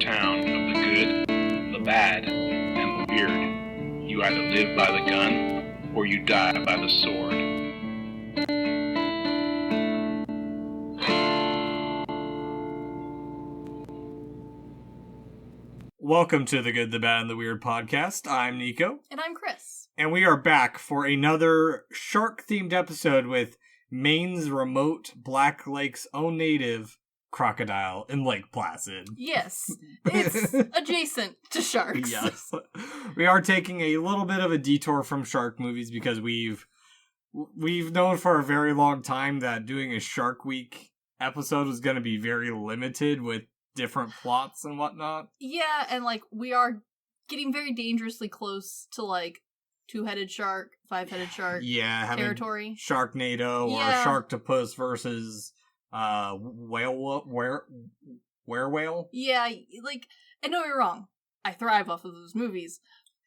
town of the good, the bad, and the weird. You either live by the gun, or you die by the sword. Welcome to the Good, the Bad, and the Weird podcast. I'm Nicho. And I'm Chris. And we are back for another shark-themed episode with Maine's remote Black Lake's own native crocodile in Lake Placid. Yes, it's adjacent to sharks. Yes. We are taking a little bit of a detour from shark movies because we've known for a very long time that doing a Shark Week episode was going to be very limited with different plots and whatnot. Yeah, and we are getting very dangerously close to two-headed shark, five-headed shark territory. Sharknado or Sharktopus versus whale. Yeah, I know you're wrong. I thrive off of those movies,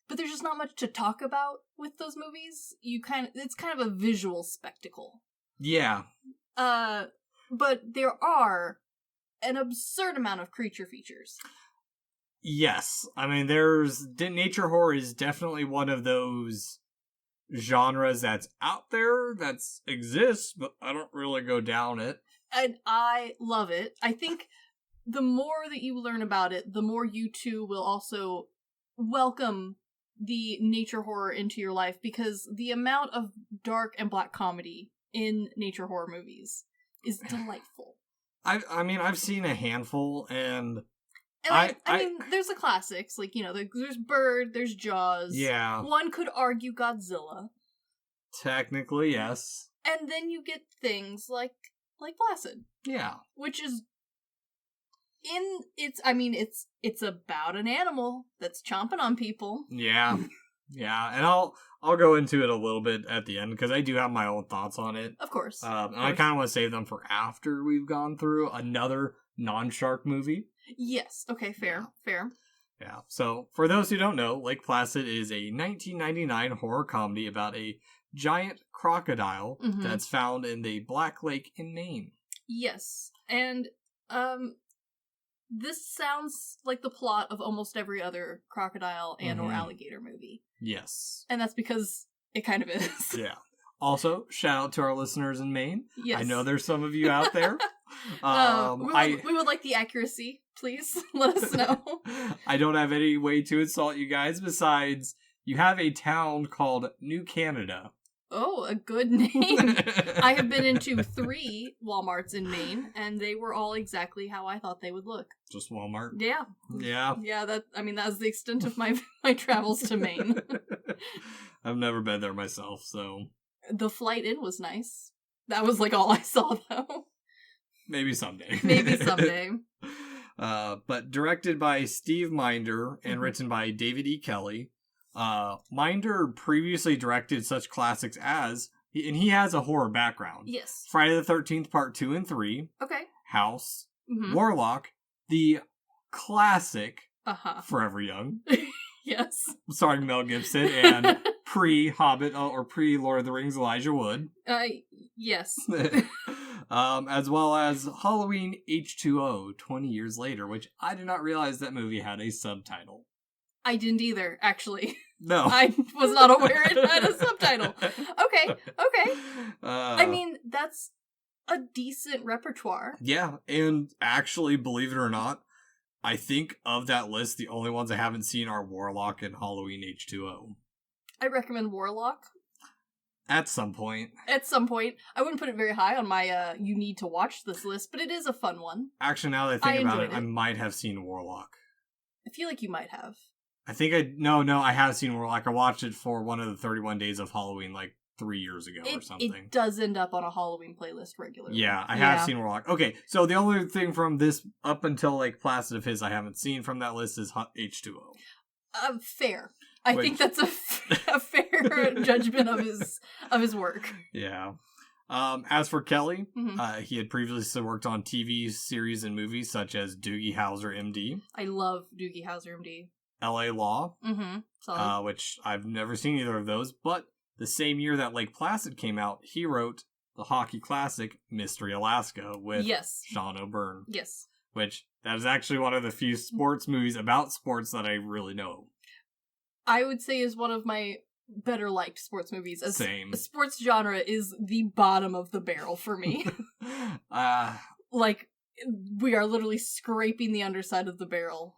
but there's just not much to talk about with those movies. It's kind of a visual spectacle. Yeah. But there are an absurd amount of creature features. Yes. I mean, nature horror is definitely one of those genres that's out there, that exists, but I don't really go down it. And I love it. I think the more that you learn about it, the more you too will also welcome the nature horror into your life, because the amount of dark and black comedy in nature horror movies is delightful. I've seen a handful, and I mean, there's the classics, there's Bird, there's Jaws. Yeah. One could argue Godzilla. Technically, yes. And then you get things like Placid. Yeah. Which is it's about an animal that's chomping on people. Yeah. Yeah, and I'll go into it a little bit at the end, because I do have my own thoughts on it. Of course. And I kind of want to save them for after we've gone through another non-shark movie. Yes. Okay, fair. Yeah, so for those who don't know, Lake Placid is a 1999 horror comedy about a giant crocodile that's found in the Black Lake in Maine. Yes, and this sounds like the plot of almost every other crocodile and or alligator movie. Yes. And that's because it kind of is. Yeah. Also, shout out to our listeners in Maine. Yes. I know there's some of you out there. We would like the accuracy, please. Let us know. I don't have any way to insult you guys besides you have a town called New Canada. Oh, a good name. I have been into 3 Walmarts in Maine, and they were all exactly how I thought they would look. Just Walmart? Yeah. Yeah. Yeah, that's the extent of my travels to Maine. I've never been there myself, so. The Flight Inn was nice. That was all I saw, though. Maybe someday. But directed by Steve Minder and written by David E. Kelly. Minder previously directed such classics as, and he has a horror background. Yes. Friday the 13th Part 2 and 3. Okay. House. Warlock. The classic Forever Young. Yes. Starring Mel Gibson and pre-Hobbit or pre-Lord of the Rings Elijah Wood. Yes. As well as Halloween H2O 20 years later, which I did not realize that movie had a subtitle. I didn't either, actually. No. I was not aware it had a subtitle. Okay. That's a decent repertoire. Yeah, and actually, believe it or not, I think of that list, the only ones I haven't seen are Warlock and Halloween H2O. I recommend Warlock. At some point. I wouldn't put it very high on my you need to watch this list, but it is a fun one. Actually, now that I think about it, I might have seen Warlock. I feel like you might have. I think No, I have seen Warlock. I watched it for one of the 31 Days of Halloween 3 years ago or something. It does end up on a Halloween playlist regularly. Yeah, I have seen Warlock. Okay, so the only thing from this up until Lake Placid of his I haven't seen from that list is H2O. Fair. I think that's a fair judgment of his work. Yeah. As for Kelly, he had previously worked on TV series and movies such as Doogie Howser, MD. I love Doogie Howser, MD. L.A. Law, Solid. which I've never seen either of those, but the same year that Lake Placid came out, he wrote the hockey classic Mystery Alaska with Sean O'Byrne. Yes. which that is actually one of the few sports movies about sports that I really know. I would say is one of my better liked sports movies. Same. A sports genre is the bottom of the barrel for me. Like, we are literally scraping the underside of the barrel.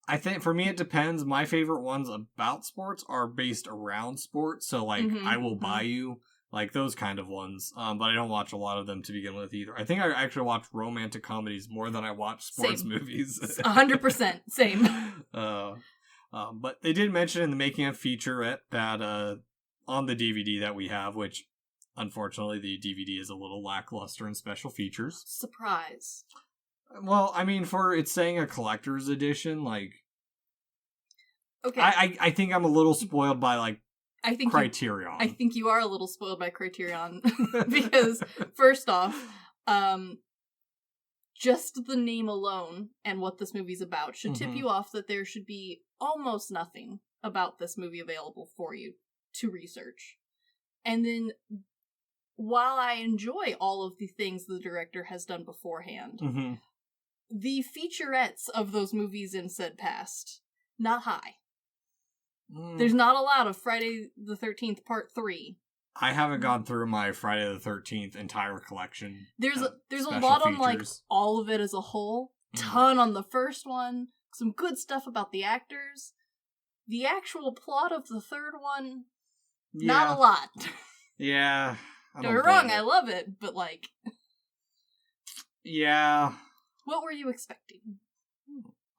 I think for me it depends. My favorite ones about sports are based around sports. So like I Will Buy You, like those kind of ones. But I don't watch a lot of them to begin with either. I think I actually watch romantic comedies more than I watch sports movies. 100%. Same. But they did mention in the making of featurette that on the DVD that we have, which unfortunately the DVD is a little lackluster in special features. Surprise. Well, I mean, for it's saying a collector's edition, like, okay, I think I'm a little spoiled by like Criterion. I think you are a little spoiled by Criterion because first off, just the name alone and what this movie's about should tip you off that there should be almost nothing about this movie available for you to research. And then, while I enjoy all of the things the director has done beforehand, the featurettes of those movies in said past, not high. There's not a lot of Friday the 13th Part 3. I haven't gone through my Friday the 13th entire collection. There's a lot on like all of it as a whole. Ton on the first one. Some good stuff about the actors. The actual plot of the third one, not a lot. Yeah. Don't get me wrong, I love it, but like... Yeah. What were you expecting?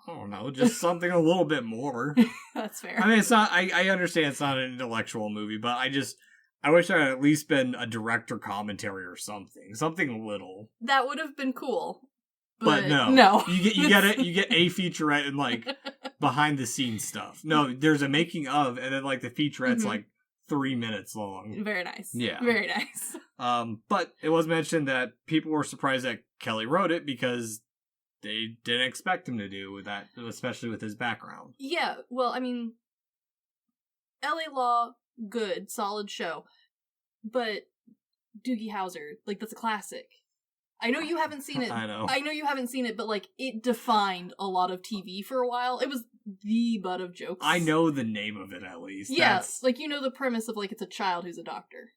I don't know, just something a little bit more. That's fair. I mean, it's not, I understand it's not an intellectual movie, but I wish there had at least been a director commentary or something. Something little. That would have been cool. But no. No. You get a featurette and like behind the scenes stuff. No, there's a making of, and then like the featurette's like 3 minutes long. Very nice. Yeah. Very nice. But it was mentioned that people were surprised that Kelly wrote it because they didn't expect him to do with that, especially with his background. Yeah, well, I mean, LA Law, good, solid show. But Doogie Howser, like, that's a classic. I know you haven't seen it. I know you haven't seen it, but, like, it defined a lot of TV for a while. It was the butt of jokes. I know the name of it, at least. Yeah, like, you know the premise of, like, it's a child who's a doctor.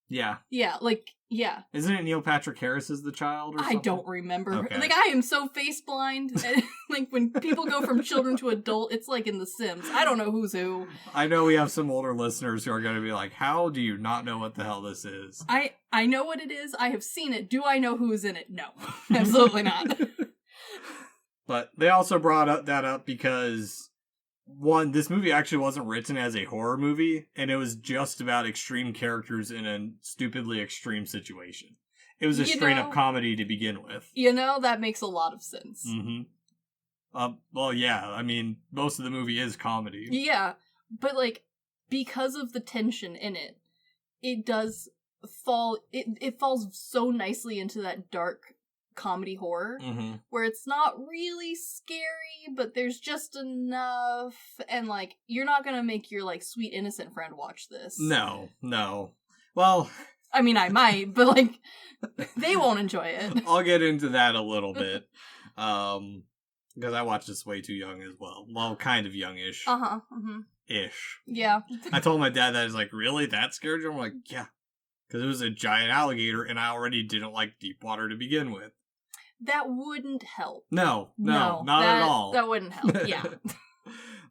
Yeah. Yeah, like, yeah. Isn't it Neil Patrick Harris as the child or something? I don't remember. Okay. Like, I am so face blind. Like, when people go from children to adult, it's like in The Sims. I don't know who's who. I know we have some older listeners who are going to be like, how do you not know what the hell this is? I know what it is. I have seen it. Do I know who is in it? No. Absolutely not. But they also brought that up because... One, this movie actually wasn't written as a horror movie, and it was just about extreme characters in a stupidly extreme situation. It was a straight-up comedy to begin with. You know, that makes a lot of sense. Well, yeah, I mean, most of the movie is comedy. Yeah, but, like, because of the tension in it, it does fall... It falls so nicely into that dark comedy horror, where it's not really scary, but there's just enough, and like you're not gonna make your like sweet innocent friend watch this. No. Well, I mean, I might, but like they won't enjoy it. I'll get into that a little bit, because I watched this way too young as well. Well, kind of youngish. Ish. Yeah. I told my dad that. He's like, really? That scared you? I'm like, yeah, because it was a giant alligator, and I already didn't like deep water to begin with. That wouldn't help. No, not at all. That wouldn't help, yeah.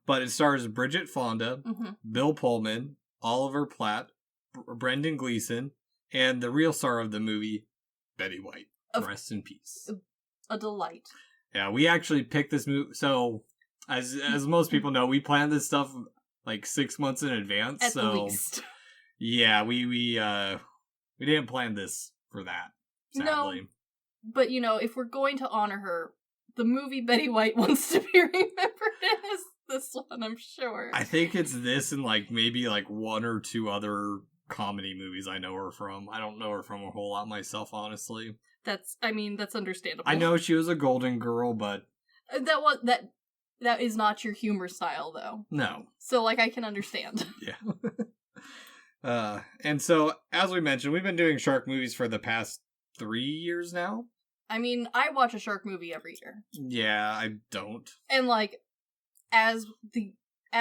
But it stars Bridget Fonda, Bill Pullman, Oliver Platt, Brendan Gleeson, and the real star of the movie, Betty White. Rest in peace. A delight. Yeah, we actually picked this movie. So, as most people know, we planned this stuff like 6 months in advance. At the least. Yeah, we didn't plan this for that, sadly. No. But, you know, if we're going to honor her, the movie Betty White wants to be remembered as this one, I'm sure. I think it's this and, like, maybe, like, one or two other comedy movies I know her from. I don't know her from a whole lot myself, honestly. That's understandable. I know she was a Golden Girl, but... That is not your humor style, though. No. So, like, I can understand. Yeah. And so, as we mentioned, we've been doing shark movies for the past 3 years now. I mean, I watch a shark movie every year. Yeah, I don't. And, like, as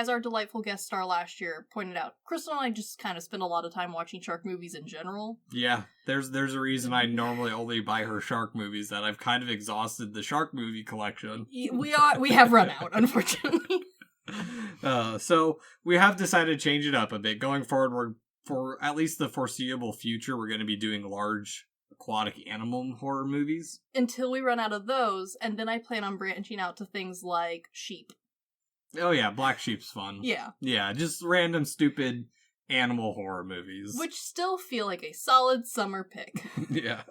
our delightful guest star last year pointed out, Crystal and I just kind of spend a lot of time watching shark movies in general. Yeah, there's a reason I normally only buy her shark movies, that I've kind of exhausted the shark movie collection. We have run out, unfortunately. So we have decided to change it up a bit. Going forward, for at least the foreseeable future, we're going to be doing large aquatic animal horror movies. Until we run out of those, and then I plan on branching out to things like sheep. Oh yeah, Black Sheep's fun. Yeah. Yeah, just random stupid animal horror movies. Which still feel like a solid summer pick. Yeah.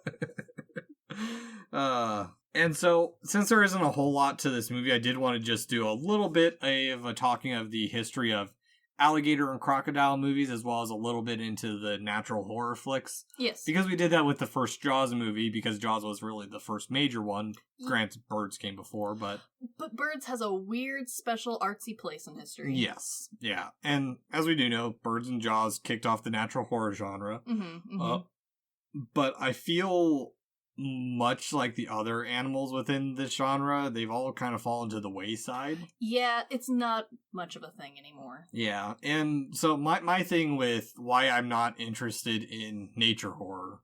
And so, since there isn't a whole lot to this movie, I did want to just do a little bit of a talking of the history of alligator and crocodile movies, as well as a little bit into the natural horror flicks. Yes. Because we did that with the first Jaws movie, because Jaws was really the first major one. Granted, Birds came before, but... But Birds has a weird, special, artsy place in history. Yes, yeah. And as we do know, Birds and Jaws kicked off the natural horror genre. Mm-hmm, mm-hmm. But I feel... much like the other animals within this genre, they've all kind of fallen to the wayside. Yeah, it's not much of a thing anymore. Yeah, and so my thing with why I'm not interested in nature horror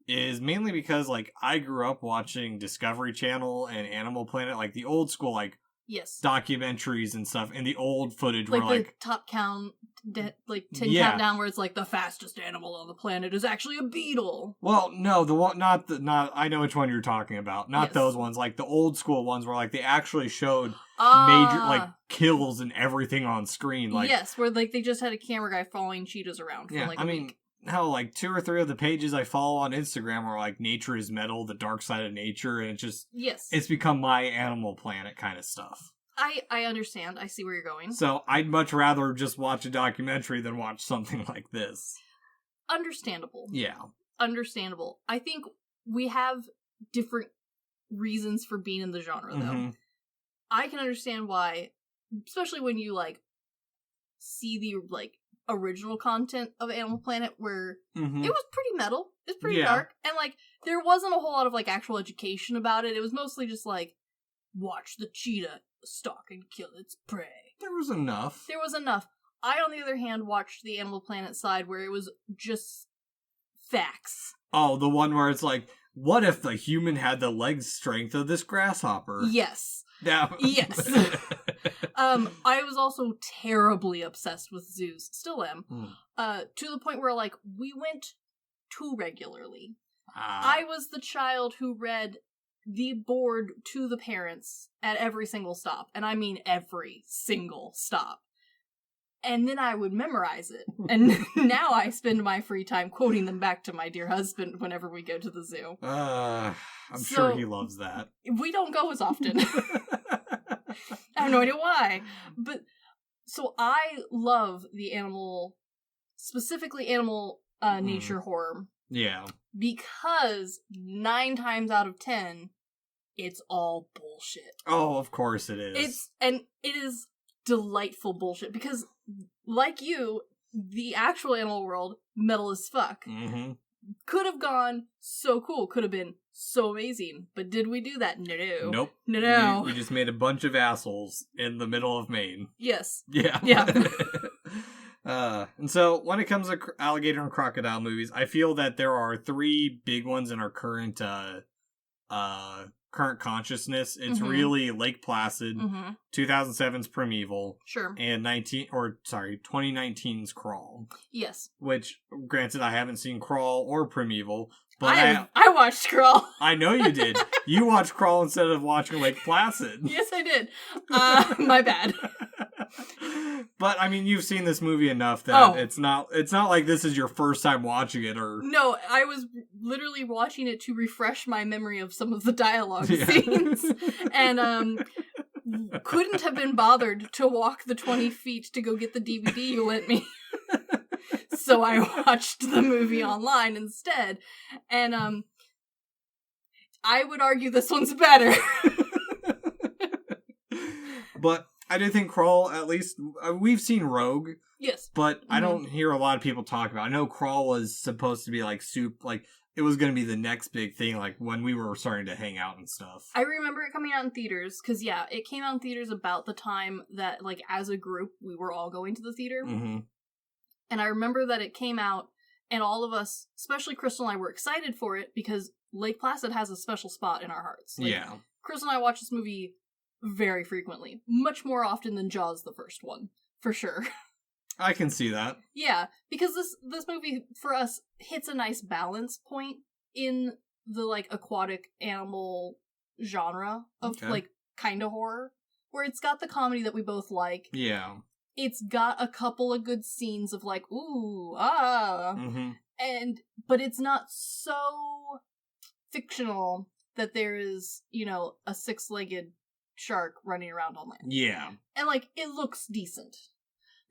is mainly because, like, I grew up watching Discovery Channel and Animal Planet, like the old school, like, yes, documentaries and stuff, and the old footage like where, the like... top count, 10 countdown, where it's like the fastest animal on the planet is actually a beetle. Well, no, the one, not I know which one you're talking about. Not yes. those ones, like the old school ones where, like, they actually showed major, like, kills and everything on screen. Like, yes, where, like, they just had a camera guy following cheetahs around for, like, a week. Hell, like, 2 or 3 of the pages I follow on Instagram are, like, Nature is Metal, the dark side of nature, and it's just... Yes. It's become my Animal Planet kind of stuff. I understand. I see where you're going. So, I'd much rather just watch a documentary than watch something like this. Understandable. Yeah. Understandable. I think we have different reasons for being in the genre, though. Mm-hmm. I can understand why, especially when you, like, see the, like, original content of Animal Planet, where it was pretty metal. It's pretty dark. And, like, there wasn't a whole lot of, like, actual education about it. It was mostly just, like, watch the cheetah stalk and kill its prey. There was enough. There was enough. I, on the other hand, watched the Animal Planet side where it was just facts. Oh, the one where it's like, what if the human had the leg strength of this grasshopper? Yes. Now. Yes. I was also terribly obsessed with zoos. Still am. To the point where, like, we went too regularly. I was the child who read the board to the parents at every single stop. And I mean every single stop. And then I would memorize it. And now I spend my free time quoting them back to my dear husband whenever we go to the zoo. I'm sure he loves that. We don't go as often. I have no idea why. But, so I love the animal, specifically animal nature horror. Yeah. Because 9 times out of 10, it's all bullshit. Oh, of course it is. It is delightful bullshit. Because, like you, the actual animal world, metal as fuck. Mm-hmm. Could have gone so cool. Could have been so amazing. But did we do that? No. Nope. No. We just made a bunch of assholes in the middle of Maine. Yes. Yeah. Yeah. And so, when it comes to alligator and crocodile movies, I feel that there are 3 big ones in our current consciousness. It's really Lake Placid, 2007's Primeval, sure, and 2019's Crawl. Yes. Which, granted, I haven't seen Crawl or Primeval, but I watched Crawl. I know you did. You watched Crawl instead of watching Lake Placid. Yes, I did. My bad. But I mean, you've seen this movie enough that it's not like this is your first time watching it, or no. I was literally watching it to refresh my memory of some of the dialogue scenes, and couldn't have been bothered to walk the 20 feet to go get the DVD you lent me. So I watched the movie online instead, and I would argue this one's better. But I do think Crawl, at least, we've seen Rogue. Yes. But I don't hear a lot of people talk about it. I know Crawl was supposed to be like it was going to be the next big thing, like when we were starting to hang out and stuff. I remember it coming out in theaters, because, yeah, it came out in theaters about the time that, like, as a group, we were all going to the theater. Mm-hmm. And I remember that it came out, and all of us, especially Crystal and I, were excited for it, because Lake Placid has a special spot in our hearts. Like, yeah. Crystal and I watch this movie very frequently. Much more often than Jaws the first one, for sure. I can see that. Yeah, because this movie, for us, hits a nice balance point in the, like, aquatic animal genre of, like, kind of horror, where it's got the comedy that we both like. Yeah. It's got a couple of good scenes of, like, ooh, ah, but it's not so fictional that there is, you know, a 6-legged shark running around on land. Yeah. And, like, it looks decent.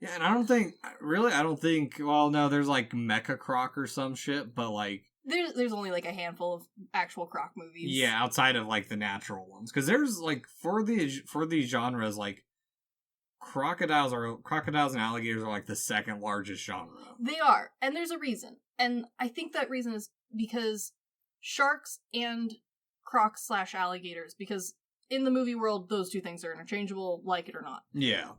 Yeah, and I don't think, well, no, there's, like, Mecha Croc or some shit, but, like... There's only, like, a handful of actual croc movies. Yeah, outside of, like, the natural ones. Because there's, like, for these genres, like, crocodiles and alligators are, like, the second largest genre. They are, and there's a reason. And I think that reason is because sharks and crocs/alligators, because in the movie world, those two things are interchangeable, like it or not. Yeah.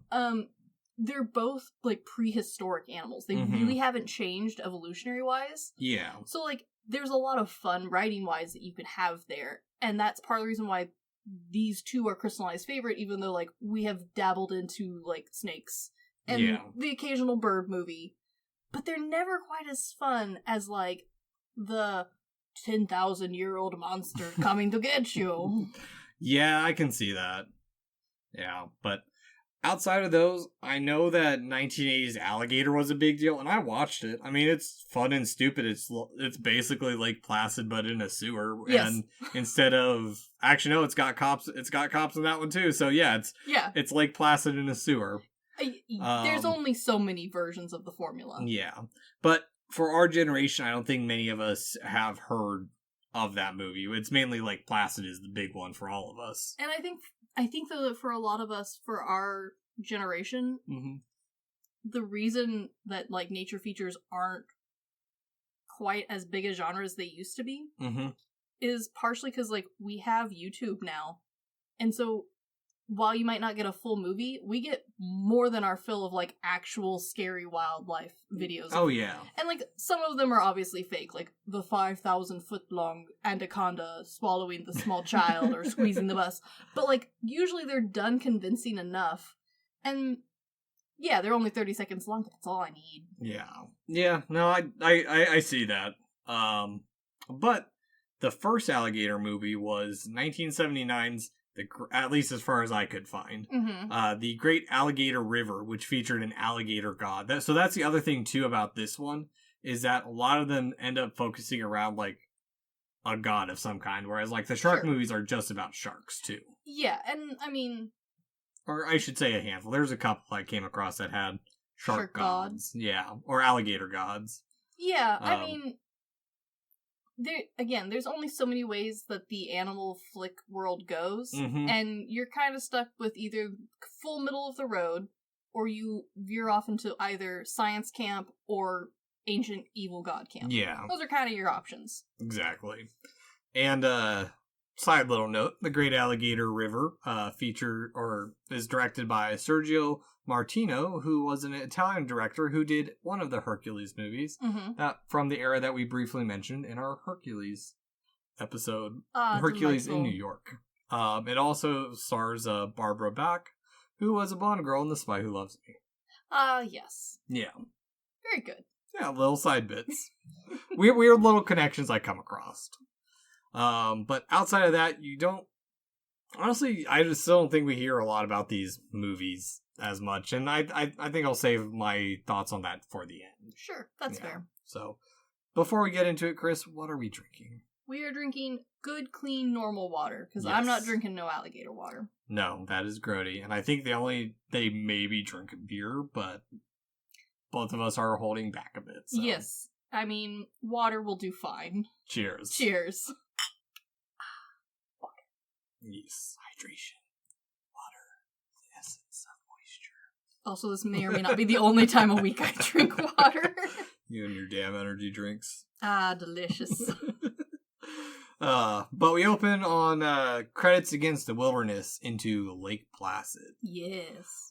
They're both, like, prehistoric animals. They really haven't changed evolutionary-wise. Yeah. So, like, there's a lot of fun writing-wise that you can have there. And that's part of the reason why these two are Crystal and I's favorite, even though, like, we have dabbled into, like, snakes and the occasional bird movie. But they're never quite as fun as, like, the 10,000-year-old monster coming to get you. Yeah, I can see that. Yeah, but outside of those, I know that 1980s Alligator was a big deal, and I watched it. I mean, it's fun and stupid. It's basically Lake Placid, but in a sewer. Yes. And instead of... Actually, no, it's got cops in that one, too. So, yeah, it's Lake Placid in a sewer. There's only so many versions of the formula. Yeah. But for our generation, I don't think many of us have heard of that movie. It's mainly Lake Placid is the big one for all of us. And I think though that for a lot of us, for our generation, the reason that, like, nature features aren't quite as big a genre as they used to be is partially because, like, we have YouTube now. And so while you might not get a full movie, we get more than our fill of, like, actual scary wildlife videos. Oh, yeah. And, like, some of them are obviously fake, like the 5,000-foot-long anaconda swallowing the small child or squeezing the bus. But, like, usually they're done convincing enough. And, yeah, they're only 30 seconds long, but that's all I need. Yeah. Yeah, no, I see that. But the first alligator movie was 1979's at least as far as I could find, the Great Alligator River, which featured an alligator god. So that's the other thing, too, about this one, is that a lot of them end up focusing around, like, a god of some kind, whereas, like, the shark movies are just about sharks, too. Yeah, and, I mean... Or I should say a handful. There's a couple I came across that had shark gods. Yeah, or alligator gods. Yeah, I mean... There's only so many ways that the animal flick world goes, and you're kind of stuck with either full middle of the road, or you veer off into either science camp or ancient evil god camp. Yeah. Those are kind of your options. Exactly. And, side little note, The Great Alligator River is directed by Sergio Martino, who was an Italian director who did one of the Hercules movies from the era that we briefly mentioned in our Hercules episode, Hercules in New York. It also stars Barbara Bach, who was a Bond girl in The Spy Who Loves Me. Yes. Yeah. Very good. Yeah, little side bits. Weird little connections I come across. But outside of that, you don't... Honestly, I just still don't think we hear a lot about these movies as much, and I think I'll save my thoughts on that for the end. Sure, that's fair. So, before we get into it, Chris, what are we drinking? We are drinking good, clean, normal water, because I'm not drinking no alligator water. No, that is grody, and I think they may be drinking beer, but both of us are holding back a bit. So. Yes, I mean, water will do fine. Cheers. Cheers. Water. Yes, hydration. Essence of moisture. Also, this may or may not be the only time a week I drink water. You and your damn energy drinks. Ah, delicious. But we open on credits against the wilderness into Lake Placid. Yes.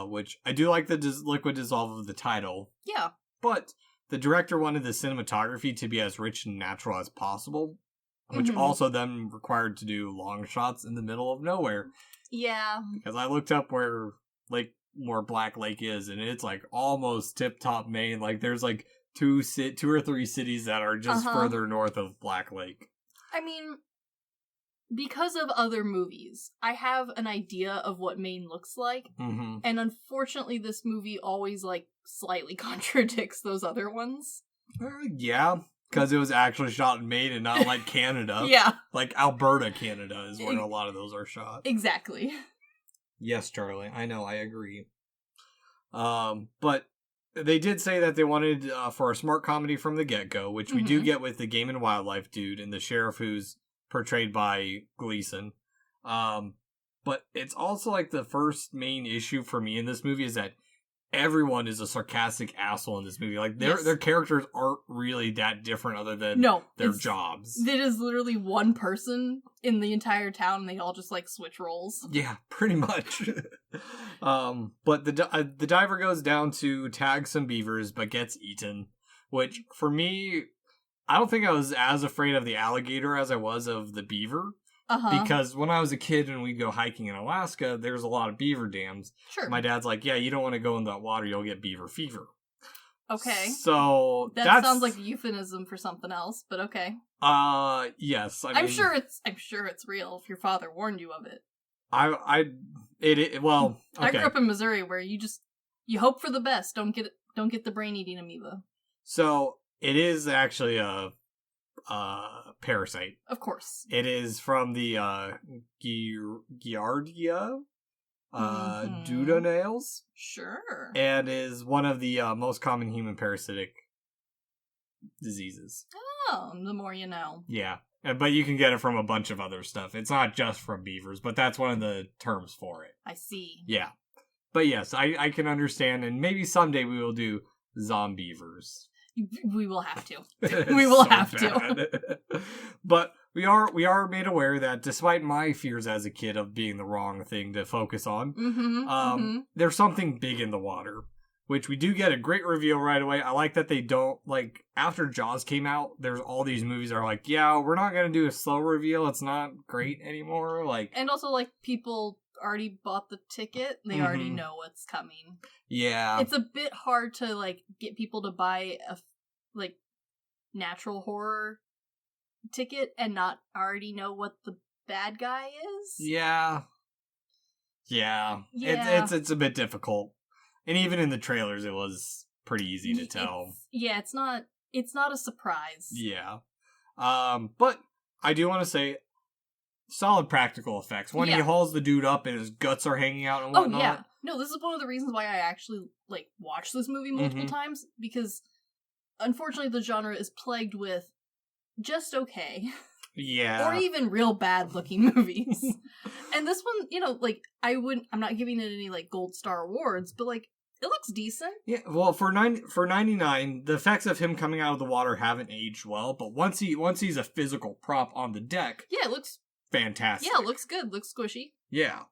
Which I do like the liquid dissolve of the title. Yeah. But the director wanted the cinematography to be as rich and natural as possible, which also then required to do long shots in the middle of nowhere. Yeah. Because I looked up where Black Lake is, and it's like almost tip-top Maine. Like there's like two or three cities that are just further north of Black Lake. I mean, because of other movies, I have an idea of what Maine looks like, and unfortunately this movie always, like, slightly contradicts those other ones. Yeah, because it was actually shot in Maine and not like Canada. Yeah. Like Alberta, Canada is where a lot of those are shot. Exactly. Yes, Charlie, I know, I agree. But they did say that they wanted for a smart comedy from the get-go, which we do get with the game and wildlife dude and the sheriff who's portrayed by Gleason. But it's also like the first main issue for me in this movie is that everyone is a sarcastic asshole in this movie. Like their characters aren't really that different other than their jobs. It is literally one person in the entire town and they all just like switch roles. Yeah, pretty much. But the diver goes down to tag some beavers but gets eaten, which for me, I don't think I was as afraid of the alligator as I was of the beaver. Because when I was a kid and we'd go hiking in Alaska, there's a lot of beaver dams. Sure. My dad's like, yeah, you don't want to go in that water, you'll get beaver fever. Okay. So that sounds like a euphemism for something else, but okay. Yes. I'm sure it's real if your father warned you of it. Well, okay. I grew up in Missouri where you hope for the best. Don't get the brain-eating amoeba. So it is actually a parasite. Of course. It is from the Giardia duodenales. Sure. And is one of the most common human parasitic diseases. Oh, the more you know. Yeah. But you can get it from a bunch of other stuff. It's not just from beavers, but that's one of the terms for it. I see. Yeah. But yes, I can understand, and maybe someday we will do zombievers. We will have to. We will have to. But we are made aware that despite my fears as a kid of being the wrong thing to focus on, there's something big in the water, which we do get a great reveal right away. I like that they don't, like, after Jaws came out, there's all these movies that are like, yeah, we're not going to do a slow reveal. It's not great anymore. Like, and also, like, people already bought the ticket. They already know what's coming. Yeah. It's a bit hard to, like, get people to buy a, like, natural horror ticket and not already know what the bad guy is. Yeah. It's a bit difficult. And even in the trailers, it was pretty easy to tell. It's not a surprise. Yeah. But I do want to say, solid practical effects. When he hauls the dude up and his guts are hanging out and whatnot. Oh, yeah. No, this is one of the reasons why I actually, like, watched this movie multiple times, because unfortunately the genre is plagued with just okay. Yeah. Or even real bad looking movies. And this one, like, I'm not giving it any, like, gold star awards, but, like, it looks decent. Yeah, well, for 99, the effects of him coming out of the water haven't aged well, but once he's a physical prop on the deck, yeah, it looks fantastic. Yeah, it looks good, looks squishy. Yeah.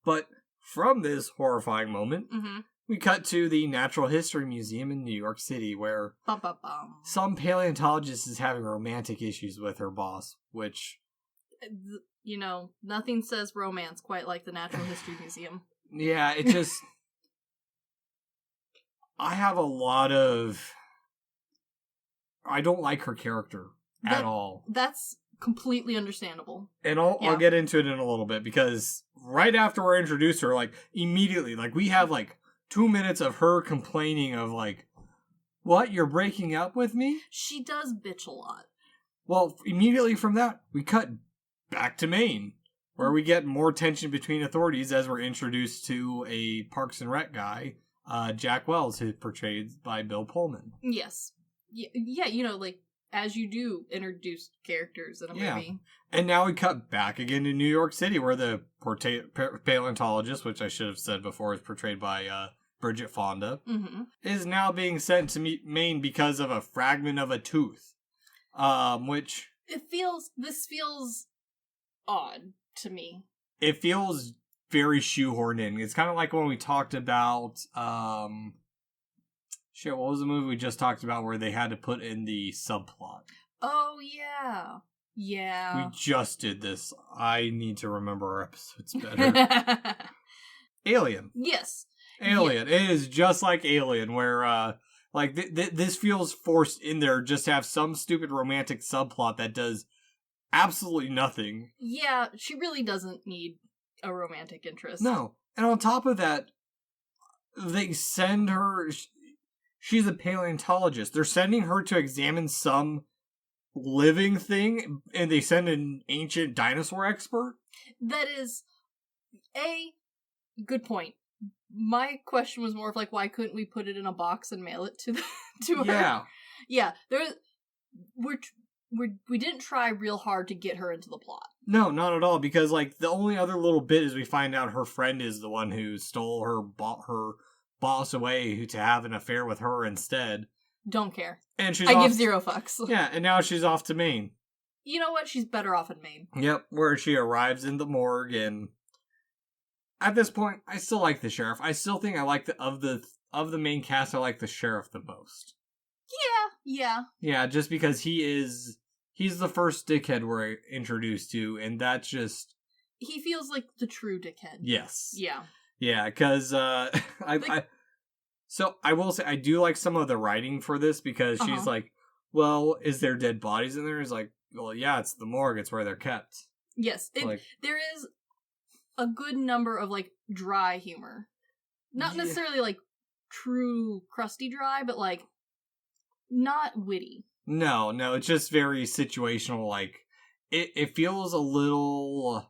But from this horrifying moment, we cut to the Natural History Museum in New York City, where some paleontologist is having romantic issues with her boss, which, nothing says romance quite like the Natural History Museum. Yeah, it just, I don't like her character at all. That's completely understandable. And I'll get into it in a little bit, because right after we're introduced to her, like, immediately, like, we have, like, 2 minutes of her complaining of, like, what, you're breaking up with me? She does bitch a lot. Well, immediately from that, we cut back to Maine, where we get more tension between authorities as we're introduced to a Parks and Rec guy, Jack Wells, who's portrayed by Bill Pullman. Yes. Yeah, like, as you do introduce characters in a movie. And now we cut back again to New York City, where the paleontologist, which I should have said before, is portrayed by Bridget Fonda, Mm-hmm. is now being sent to Maine because of a fragment of a tooth. Which... This feels odd to me. It feels very shoehorned in. It's kind of like when we talked about, what was the movie we just talked about where they had to put in the subplot? Oh, yeah. Yeah. We just did this. I need to remember our episodes better. Alien. Yes. Alien. Yeah. It is just like Alien, where, this feels forced in there just to have some stupid romantic subplot that does absolutely nothing. Yeah, she really doesn't need a romantic interest. No. And on top of that, they send her... She's a paleontologist. They're sending her to examine some living thing, and they send an ancient dinosaur expert? That is a good point. My question was more of like, why couldn't we put it in a box and mail it to her? Yeah. Yeah, we didn't try real hard to get her into the plot. No, not at all, because, like, the only other little bit is we find out her friend is the one who stole her boss away to have an affair with her instead. Don't care. And she's I give 0 fucks. Yeah, and now she's off to Maine. You know what? She's better off in Maine. Yep, where she arrives in the morgue, and at this point, I still like the sheriff. I still think I like of the main cast, I like the sheriff the most. Yeah. Yeah, just because he's the first dickhead we're introduced to, and that's just... He feels like the true dickhead. Yes. Yeah. Yeah, because so I will say I do like some of the writing for this, because she's like, well, is there dead bodies in there? He's like, well, yeah, it's the morgue. It's where they're kept. Yes. There is a good number of, like, dry humor. Not necessarily, like, true crusty dry, but, like, not witty. No, it's just very situational. Like, it feels a little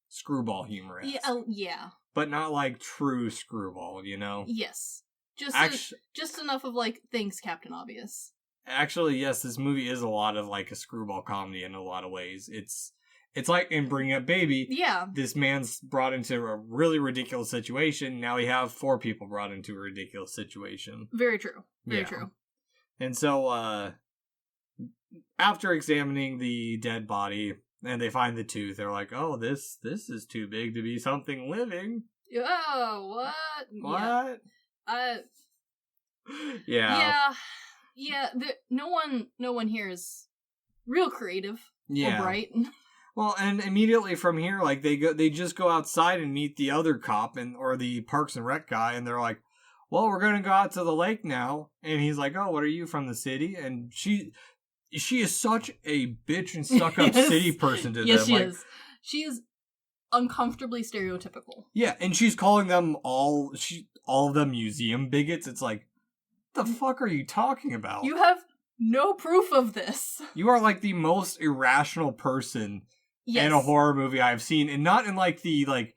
screwball humor. Yeah. But not like true screwball, you know? Yes. Just enough of, like, thanks, Captain Obvious. Actually, yes, this movie is a lot of, like, a screwball comedy in a lot of ways. It's like in Bringing Up Baby. Yeah. This man's brought into a really ridiculous situation. Now we have 4 people brought into a ridiculous situation. Very true. Very true. And so, after examining the dead body, and they find the tooth, they're like, oh, this is too big to be something living. Oh, what? What? Yeah. Yeah. No one here is real creative or bright. Well, and immediately from here, like, they just go outside and meet the other cop or the Parks and Rec guy, and they're like, well, we're gonna go out to the lake now. And he's like, oh, what are you, from the city? And she is such a bitch and stuck-up city person to them. Yes, she is. She is uncomfortably stereotypical. Yeah, and she's calling them all of them museum bigots. It's like, the fuck are you talking about? You have no proof of this. You are, like, the most irrational person in a horror movie I've seen, and not in, like, the, like,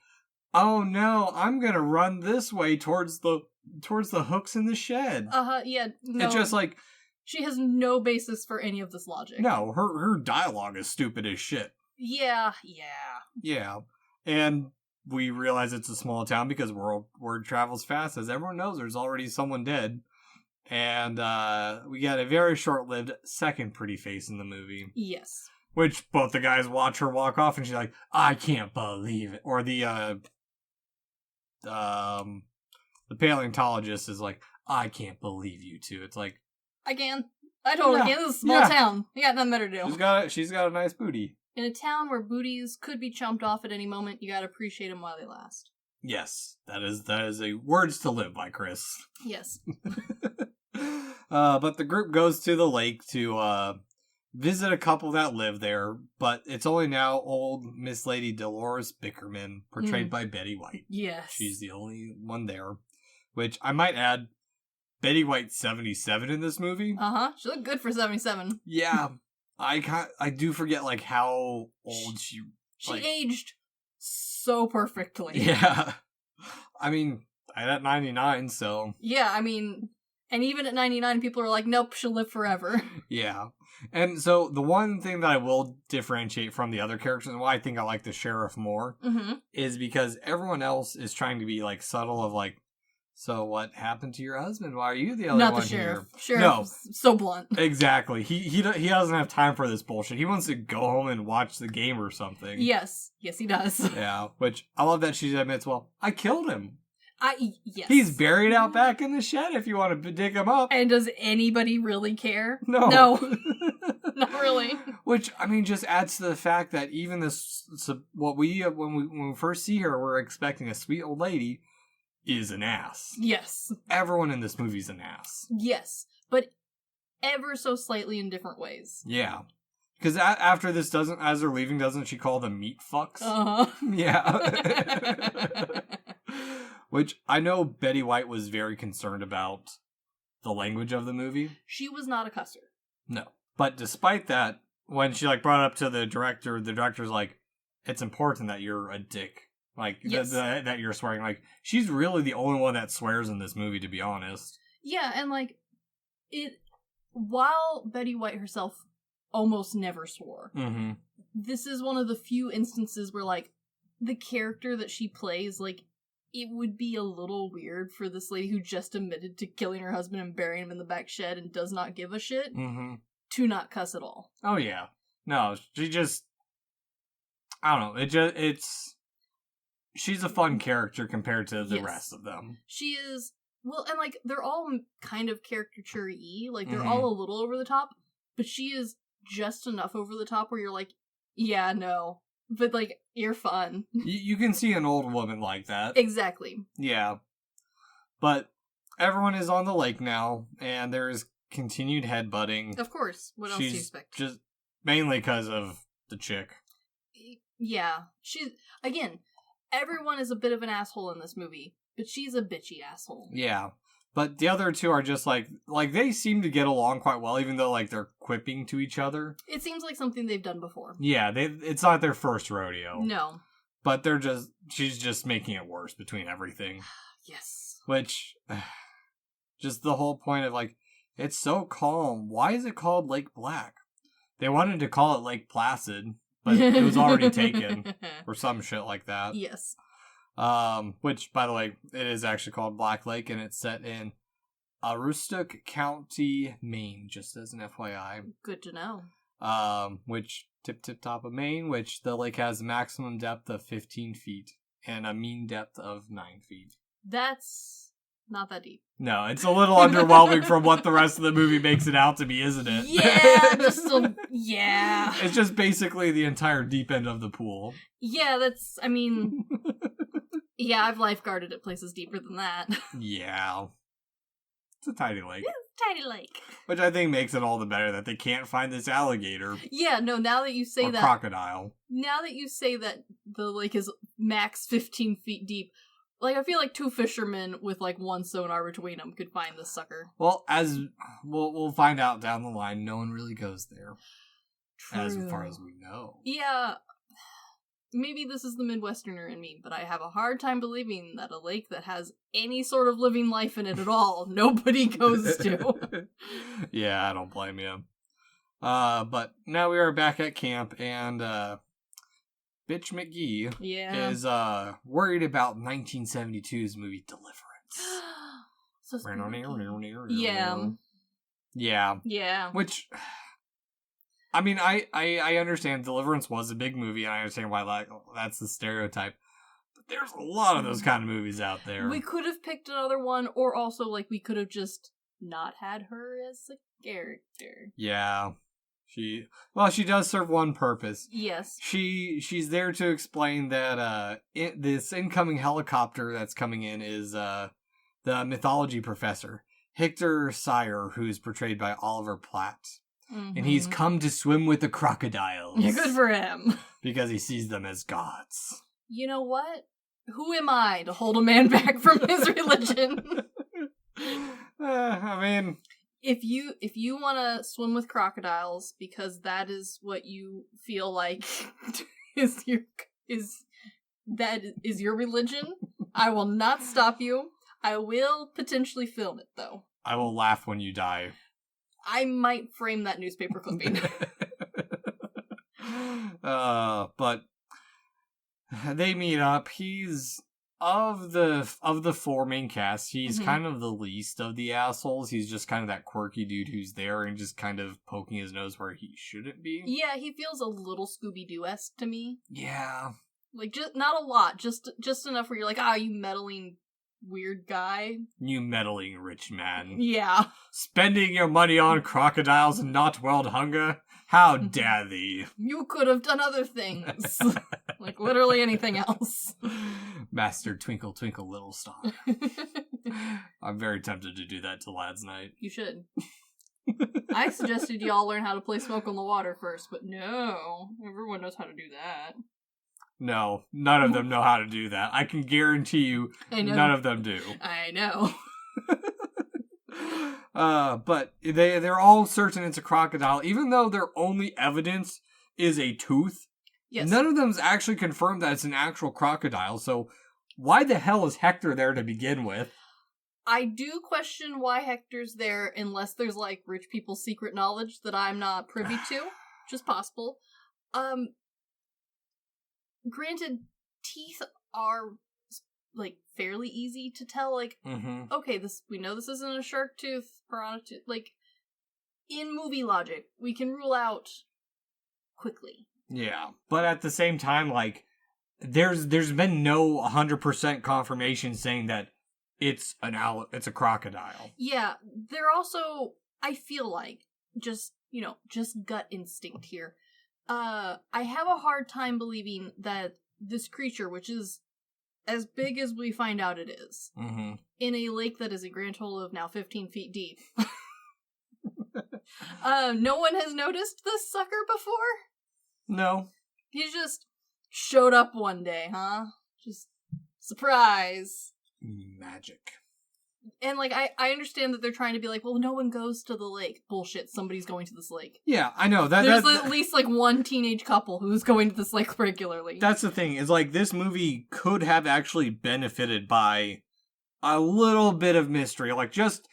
oh no, I'm gonna run this way towards the hooks in the shed. Yeah, no. It's just like... She has no basis for any of this logic. No, her dialogue is stupid as shit. Yeah. Yeah. And we realize it's a small town because word travels fast. As everyone knows, there's already someone dead. And we get a very short-lived second pretty face in the movie. Yes. Which both the guys watch her walk off, and she's like, I can't believe it. Or the paleontologist is like, I can't believe you two. It's like, I can. I totally can. This is a small town. You got nothing better to do. She's got a nice booty. In a town where booties could be chomped off at any moment, you gotta appreciate them while they last. Yes, that is a words to live by, Chris. Yes. But the group goes to the lake to visit a couple that live there, but it's only now old Miss Lady Dolores Bickerman, portrayed by Betty White. Yes. She's the only one there, which I might add, Betty White's 77 in this movie. She looked good for 77. Yeah. I do forget, like, how old she aged so perfectly. Yeah. I mean, I'm at 99, so... Yeah, I mean, and even at 99, people are like, nope, she'll live forever. Yeah. And so, the one thing that I will differentiate from the other characters, and why I think I like the sheriff more, is because everyone else is trying to be, like, subtle of, like, So what happened to your husband? Why are you the only Not one the sheriff. here? Sheriff's so blunt. Exactly. He doesn't have time for this bullshit. He wants to go home and watch the game or something. Yes, he does. Yeah, which I love that she admits, well, I killed him. Yes. He's buried out back in the shed if you want to dig him up. And does anybody really care? No. Not really. Which, I mean, just adds to the fact that even this, when we first see her, we're expecting a sweet old lady, is an ass. Yes. Everyone in this movie's an ass. Yes, but ever so slightly in different ways. Yeah. Because after this, as they're leaving, doesn't she call them meat fucks? Uh-huh. Yeah. Which I know Betty White was very concerned about the language of the movie. She was not a cusser. No. But despite that, when she brought it up to the director's like, it's important that you're a dick. Like, yes. that you're swearing. Like, she's really the only one that swears in this movie, to be honest. Yeah, and while Betty White herself almost never swore, this is one of the few instances where, the character that she plays, it would be a little weird for this lady who just admitted to killing her husband and burying him in the back shed and does not give a shit to not cuss at all. Oh, yeah. No, she just... I don't know. She's a fun character compared to the rest of them. She is... Well, and, they're all kind of caricature-y. They're all a little over the top. But she is just enough over the top where you're like, yeah, no. But, you're fun. You can see an old woman like that. Exactly. Yeah. But everyone is on the lake now, and there's continued headbutting. Of course. What else do you expect? Just mainly because of the chick. Yeah. Again, everyone is a bit of an asshole in this movie, but she's a bitchy asshole. Yeah. But the other two are just they seem to get along quite well, even though they're quipping to each other. It seems like something they've done before. Yeah, it's not their first rodeo. No. But she's just making it worse between everything. Yes. Which, just the whole point of it's so calm. Why is it called Lake Black? They wanted to call it Lake Placid, but it was already taken. Or some shit like that. Yes. Which, by the way, it is actually called Black Lake, and it's set in Aroostook County, Maine, just as an FYI. Good to know. Which, tip top of Maine, which the lake has a maximum depth of 15 feet, and a mean depth of 9 feet. That's not that deep. No, it's a little underwhelming from what the rest of the movie makes it out to be, isn't it? Yeah, yeah. It's just basically the entire deep end of the pool. Yeah, yeah, I've lifeguarded at places deeper than that. Yeah. It's a tiny lake. Tiny lake. Which I think makes it all the better that they can't find this alligator. Yeah, no, now that you say that... crocodile. Now that you say that the lake is max 15 feet deep, I feel like two fishermen with, one sonar between them could find this sucker. Well, as we'll find out down the line, no one really goes there. True. As far as we know. Yeah. Maybe this is the Midwesterner in me, but I have a hard time believing that a lake that has any sort of living life in it at all, nobody goes to. Yeah, I don't blame you. But now we are back at camp, and Bitch McGee is worried about 1972's movie Deliverance. So Yeah. Yeah. Which... I mean, I understand Deliverance was a big movie, and I understand why that's the stereotype. But there's a lot of those kind of movies out there. We could have picked another one, or also, we could have just not had her as a character. Yeah. She does serve one purpose. Yes. She's there to explain that this incoming helicopter that's coming in is the mythology professor, Hector Sire, who's portrayed by Oliver Platt. Mm-hmm. And he's come to swim with the crocodiles. Yeah, good for him. Because he sees them as gods. You know what? Who am I to hold a man back from his religion? I mean... If you want to swim with crocodiles because that is what you feel like is your religion, I will not stop you. I will potentially film it, though. I will laugh when you die. I might frame that newspaper clipping. But they meet up. He's of the four main casts, he's Mhm. kind of the least of the assholes. He's just kind of that quirky dude who's there and just kind of poking his nose where he shouldn't be. Yeah, he feels a little Scooby-Doo-esque to me. Yeah. Like, just not a lot, just enough where you're like, you meddling weird guy. You meddling rich man. Yeah. Spending your money on crocodiles and not world hunger? How dare thee? You could have done other things. Like, literally anything else. Master Twinkle Twinkle Little Star. I'm very tempted to do that to Lads Night. You should. I suggested y'all learn how to play Smoke on the Water first, but no. Everyone knows how to do that. No, none of them know how to do that. I can guarantee you none of them do. I know. But they're all certain it's a crocodile, even though their only evidence is a tooth. Yes. None of them's actually confirmed that it's an actual crocodile, so why the hell is Hector there to begin with? I do question why Hector's there unless there's, like, rich people's secret knowledge that I'm not privy to, which is possible. Granted, teeth are, like, fairly easy to tell, like, okay, we know this isn't a shark tooth, piranha tooth, like, in movie logic, we can rule out quickly. Yeah, but at the same time, like, there's been no 100% confirmation saying that it's a crocodile. Yeah, they're also, I feel like, just gut instinct here. I have a hard time believing that this creature, which is as big as we find out it is, in a lake that is a grand total of now 15 feet deep, no one has noticed this sucker before? No. He just showed up one day, huh? Just surprise. Magic. And, like, I understand that they're trying to be like, well, no one goes to the lake. Bullshit, somebody's going to this lake. Yeah, I know. There's at least, like, one teenage couple who's going to this lake regularly. That's the thing, is, like, this movie could have actually benefited by a little bit of mystery. Like, just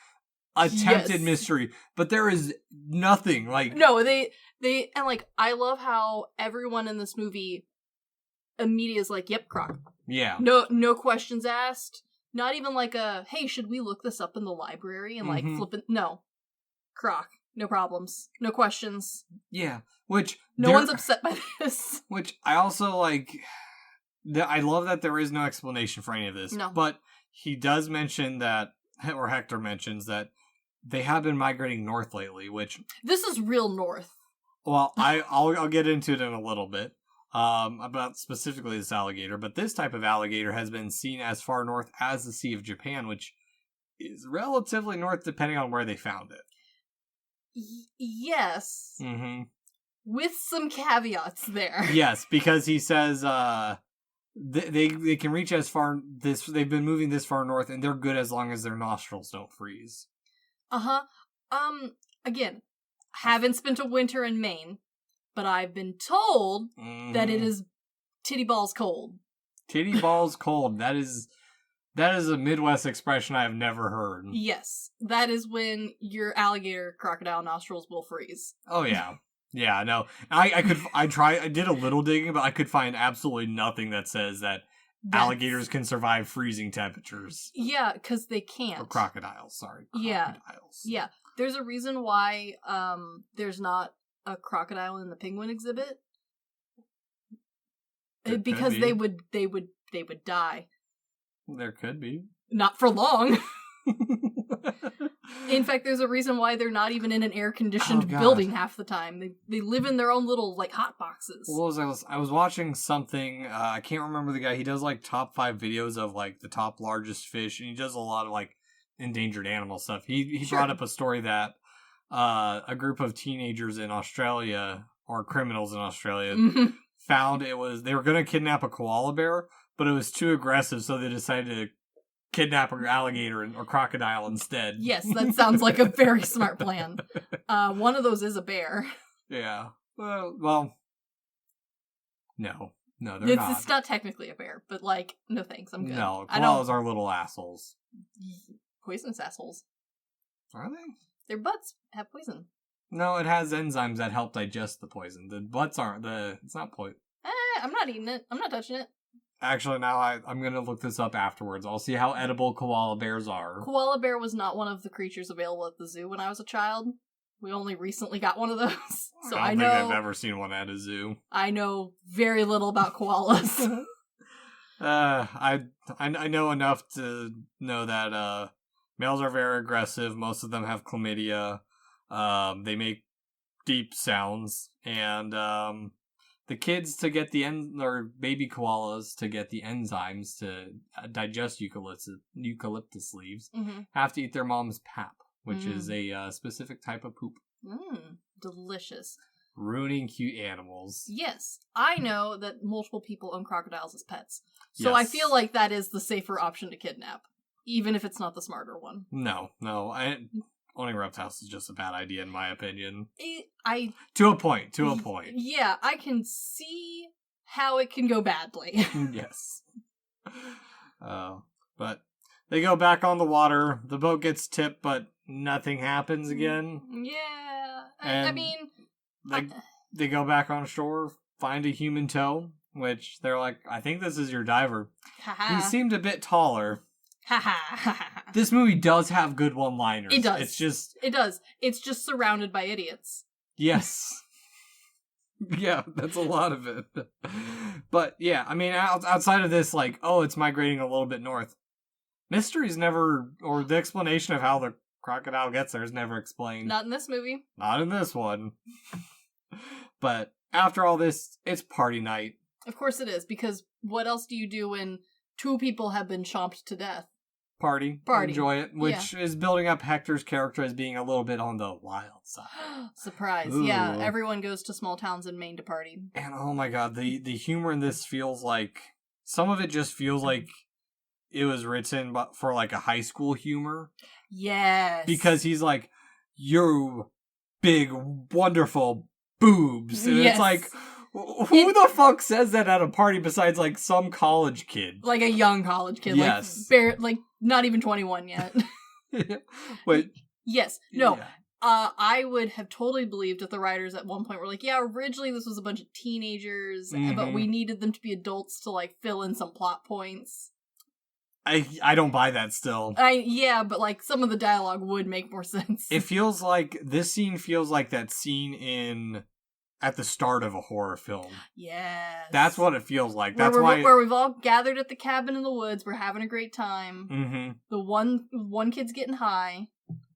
attempted mystery. But there is nothing, like... No, they, and, like, I love how everyone in this movie immediately is like, yep, croc. Yeah. No questions asked. Not even like hey, should we look this up in the library and, like, flip it? No. Croc. No problems. No questions. Yeah. Which... No one's upset by this. Which I also, like... I love that there is no explanation for any of this. No. But he does mention that, or Hector mentions that they have been migrating north lately, which... This is real north. Well, I'll get into it in a little bit. About specifically this alligator, but this type of alligator has been seen as far north as the Sea of Japan, which is relatively north depending on where they found it. Yes. Mm-hmm. With some caveats there. Yes, because he says they can reach as far they've been moving this far north, and they're good as long as their nostrils don't freeze. Again, haven't spent a winter in Maine. But I've been told that it is titty balls cold. Titty balls cold. That is a Midwest expression I have never heard. Yes. That is when your alligator crocodile nostrils will freeze. Oh, yeah. Yeah, no. I did a little digging, but I could find absolutely nothing that says that alligators can survive freezing temperatures. Yeah, because they can't. Or crocodiles, sorry. Crocodiles. Yeah. There's a reason why there's not a crocodile in the penguin exhibit, because they would die. There could be. Not for long. In fact, there's a reason why they're not even in an air-conditioned building half the time. They live in their own little, like, hot boxes. Well, I was watching something, I can't remember the guy, he does, like, top 5 videos of, like, the top largest fish, and he does a lot of, like, endangered animal stuff. He brought up a story that a group of teenagers in Australia, or criminals in Australia, found they were going to kidnap a koala bear, but it was too aggressive, so they decided to kidnap an alligator or crocodile instead. Yes, that sounds like a very smart plan. One of those is a bear. Yeah. Well, no, they're not. It's not technically a bear, but, like, no thanks, I'm good. No, koalas are little assholes. Poisonous assholes. Are they? Their butts have poison. No, it has enzymes that help digest the poison. The butts aren't. It's not poison. I'm not eating it. I'm not touching it. Actually, now I'm going to look this up afterwards. I'll see how edible koala bears are. Koala bear was not one of the creatures available at the zoo when I was a child. We only recently got one of those. So I don't know, think I've ever seen one at a zoo. I know very little about koalas. I know enough to know that males are very aggressive. Most of them have chlamydia. They make deep sounds, and the kids to get or baby koalas to get the enzymes to digest eucalyptus leaves have to eat their mom's pap, which is a specific type of poop. Delicious. Ruining cute animals. Yes, I know that multiple people own crocodiles as pets, so Yes. I feel like that is the safer option to kidnap, even if it's not the smarter one. No. Owning reptiles is just a bad idea, in my opinion. To a point. Yeah, I can see how it can go badly. Yes. But they go back on the water. The boat gets tipped, but nothing happens again. Yeah, And I mean... They go back on shore, find a human toe, which they're like, I think this is your diver. He seemed a bit taller. This movie does have good one-liners. It does. It does. It's just surrounded by idiots. Yes. Yeah, that's a lot of it. But yeah, I mean, outside of this, like, oh, it's migrating a little bit north. Mystery's never, or the explanation of how the crocodile gets there is never explained. Not in this movie. Not in this one. But after all this, it's party night. Of course it is, because what else do you do when 2 people have been chomped to death? Party. Enjoy it, which is building up Hector's character as being a little bit on the wild side. Surprise. Ooh. Yeah, everyone goes to small towns in Maine to party. And oh my god, the humor in this feels like, some of it just feels like it was written for like a high school humor. Yes. Because he's like, you big, wonderful boobs. And it's like, who the fuck says that at a party besides like some college kid? Like a young college kid. Yes. Like not even 21 yet. But yes. No. Yeah. I would have totally believed if the writers at one point were like, yeah, originally this was a bunch of teenagers, but we needed them to be adults to like fill in some plot points. I don't buy that still. Yeah, but like some of the dialogue would make more sense. It feels like, this scene feels like that scene at the start of a horror film. Yes. That's what it feels like. Where we've all gathered at the cabin in the woods, we're having a great time. Mm-hmm. The one kid's getting high.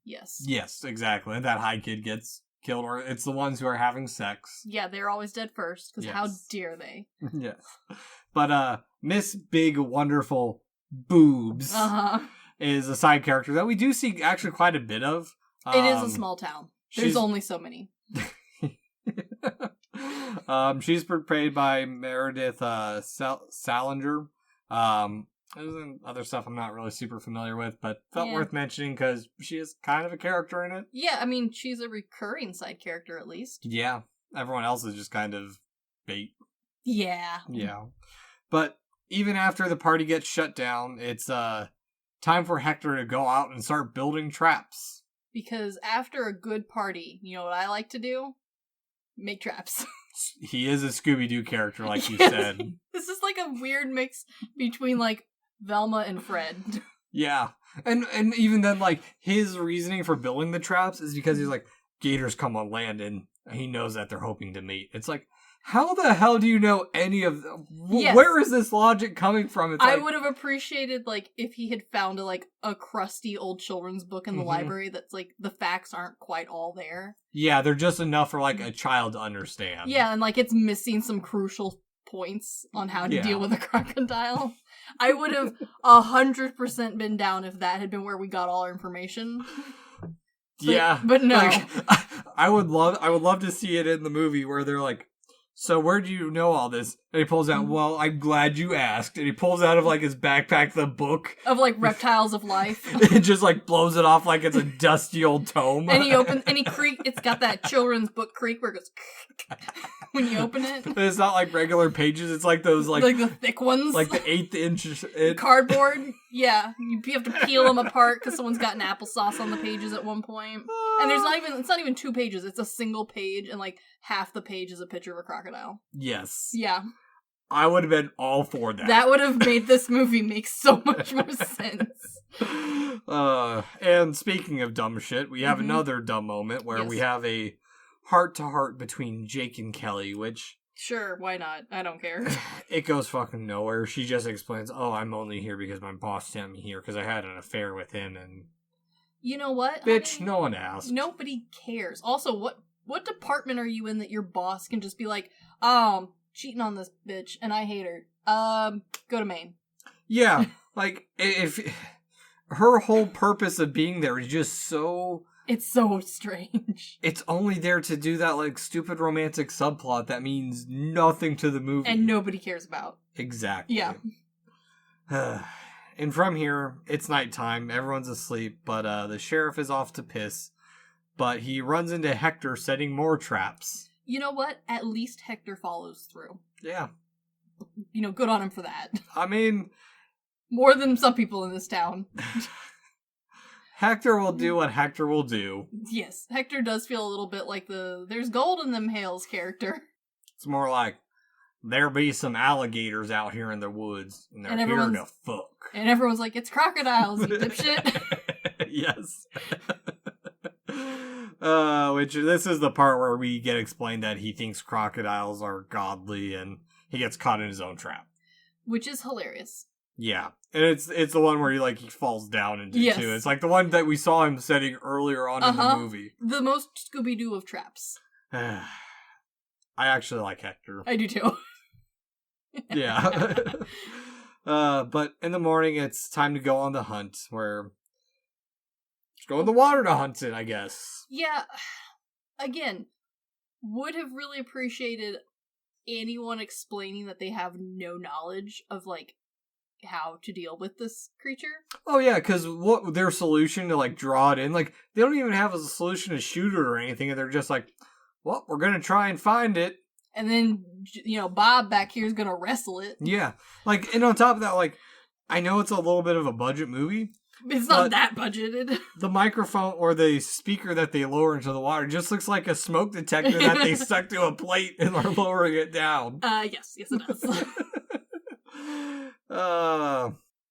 Yes. Yes, exactly. And that high kid gets killed, or it's the ones who are having sex. Yeah, they're always dead first, because how dare they? Yes. But Miss Big Wonderful Boobs is a side character that we do see actually quite a bit of. It is a small town. There's only so many. She's portrayed by Meredith Salinger. There's other stuff I'm not really super familiar with, but felt worth mentioning because she is kind of a character in it. Yeah, I mean, she's a recurring side character at least. Yeah, everyone else is just kind of bait. Yeah. Yeah. But even after the party gets shut down, it's time for Hector to go out and start building traps. Because after a good party, you know what I like to do? Make traps. He is a Scooby-Doo character, like you said. This is like a weird mix between, like, Velma and Fred. Yeah. And even then, like, his reasoning for building the traps is because he's like, gators come on land and he knows that they're hoping to mate. It's like, how the hell do you know any of them? Yes. Where is this logic coming from? It's I would have appreciated, like, if he had found a crusty old children's book in the library that's, like, the facts aren't quite all there. Yeah, they're just enough for, like, a child to understand. Yeah, and, like, it's missing some crucial points on how to deal with a crocodile. I would have 100% been down if that had been where we got all our information. But no. Like, I would love to see it in the movie where they're like, so where do you know all this? And he pulls out, well, I'm glad you asked. And he pulls out of, like, his backpack the book. Of, like, Reptiles of Life. It just, like, blows it off like it's a dusty old tome. And it's got that children's book creak where it goes when you open it. And it's not like regular pages, it's like those, like the thick ones. Like the 1/8 inch. Cardboard. Yeah. You have to peel them apart because someone's gotten applesauce on the pages at one point. And it's not even 2 pages, it's a single page, and, like, half the page is a picture of a crocodile. Yes. Yeah. I would have been all for that. That would have made this movie make so much more sense. And speaking of dumb shit, we have another dumb moment where we have a heart-to-heart between Jake and Kelly, which... Sure, why not? I don't care. It goes fucking nowhere. She just explains, oh, I'm only here because my boss sent me here because I had an affair with him, and... You know what, Bitch, honey? no one asked. Nobody cares. Also, what department are you in that your boss can just be like, cheating on this bitch, and I hate her. Go to Maine. Yeah, like, if... Her whole purpose of being there is just so... It's so strange. It's only there to do that, like, stupid romantic subplot that means nothing to the movie. And nobody cares about. Exactly. Yeah. And from here, it's nighttime, everyone's asleep, but the sheriff is off to piss. But he runs into Hector setting more traps. You know what? At least Hector follows through. Yeah. You know, good on him for that. I mean... More than some people in this town. Hector will do what Hector will do. Yes, Hector does feel a little bit like there's gold in them Hales character. It's more like, there be some alligators out here in the woods, and they're here to fuck. And everyone's like, it's crocodiles, you dipshit. Yes. Which, this is the part where we get explained that he thinks crocodiles are godly, and he gets caught in his own trap. Which is hilarious. Yeah. And it's the one where he falls down into, too. It's like the one that we saw him setting earlier on in the movie. The most Scooby-Doo of traps. I actually like Hector. I do too. Yeah. But in the morning, it's time to go on the hunt, where... Just go in the water to hunt it, I guess. Yeah. Again, would have really appreciated anyone explaining that they have no knowledge of, how to deal with this creature. Oh yeah, because what their solution to draw it in, they don't even have a solution to shoot it or anything, and they're just like, well, we're gonna try and find it. And then, Bob back here is gonna wrestle it. Yeah. And on top of that, I know it's a little bit of a budget movie. It's not that budgeted. The microphone or the speaker that they lower into the water just looks like a smoke detector that they stuck to a plate and are lowering it down. Yes it does.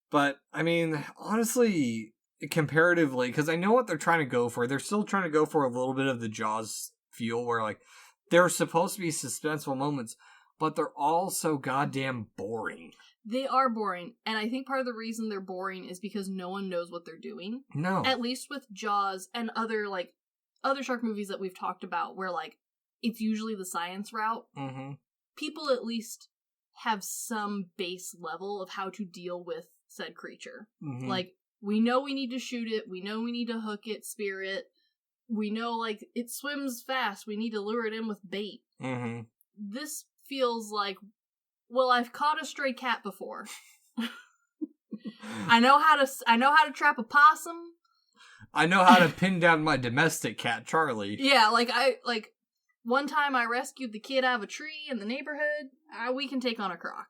But, I mean, honestly, comparatively, because I know what they're trying to go for. They're still trying to go for a little bit of the Jaws feel where, there are supposed to be suspenseful moments, but they're all so goddamn boring. They are boring, and I think part of the reason they're boring is because no one knows what they're doing. No. At least with Jaws and other shark movies that we've talked about, where, it's usually the science route. Mm-hmm. People at least have some base level of how to deal with said creature. Mm-hmm. We know we need to shoot it, we know we need to hook it, spear it, we know, it swims fast, we need to lure it in with bait. Mm-hmm. This feels like, well, I've caught a stray cat before. I know how to trap a possum. I know how to pin down my domestic cat, Charlie. Yeah, one time I rescued the kid out of a tree in the neighborhood. We can take on a croc.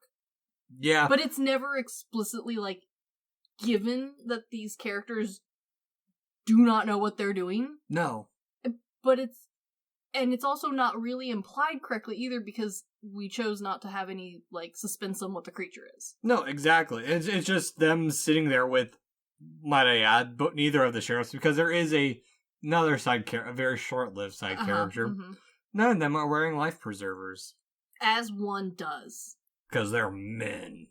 Yeah. But it's never explicitly, given that these characters do not know what they're doing. No. But it's also not really implied correctly either, because we chose not to have any, suspense on what the creature is. No, exactly. It's just them sitting there with, might I add, but neither of the sheriffs, because there is another side character, a very short-lived side character. Mm-hmm. None of them are wearing life preservers. As one does. Because they're men.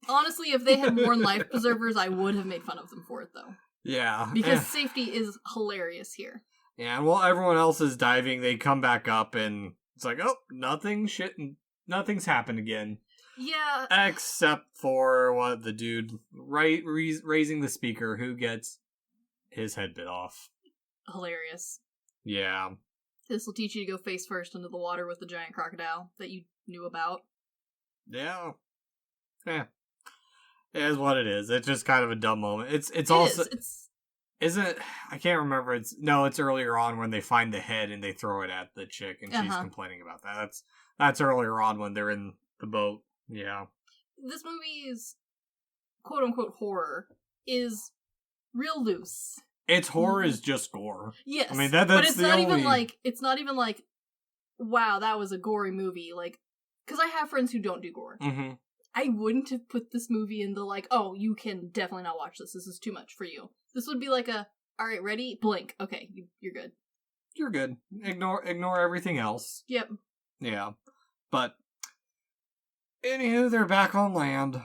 Honestly, if they had worn life preservers, I would have made fun of them for it, though. Yeah. Because safety is hilarious here. Yeah, and while everyone else is diving, they come back up, and it's nothing's happened again. Yeah. Except for the dude raising the speaker who gets his head bit off. Hilarious. Yeah. This will teach you to go face first into the water with the giant crocodile that you knew about. Yeah. Yeah. It is what it is. It's just kind of a dumb moment. It's also... Isn't... I can't remember. It's earlier on when they find the head and they throw it at the chick and she's complaining about that. That's earlier on when they're in the boat. Yeah. This movie's quote-unquote horror is real loose. Its horror is just gore. Yes. I mean, that's but it's the not only... even it's not even wow, that was a gory movie. because I have friends who don't do gore. Mm-hmm. I wouldn't have put this movie in the like, oh, you can definitely not watch this. This is too much for you. This would be like a, all right, ready? Blink. Okay, you're good. You're good. Ignore everything else. Yep. Yeah. But, anywho, they're back on land.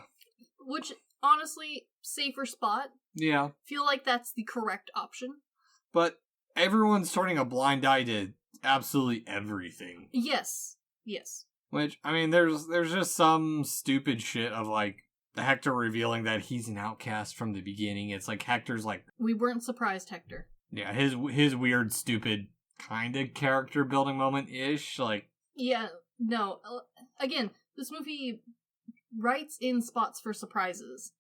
Which, honestly, safer spot. Yeah. Feel like that's the correct option. But everyone's turning a blind eye to absolutely everything. Yes. Yes. Which, I mean, there's just some stupid shit of, like, Hector revealing that he's an outcast from the beginning. It's like Hector's like... We weren't surprised, Hector. Yeah, his weird, stupid kind of character building moment-ish, like... Yeah, no. Again, this movie writes in spots for surprises.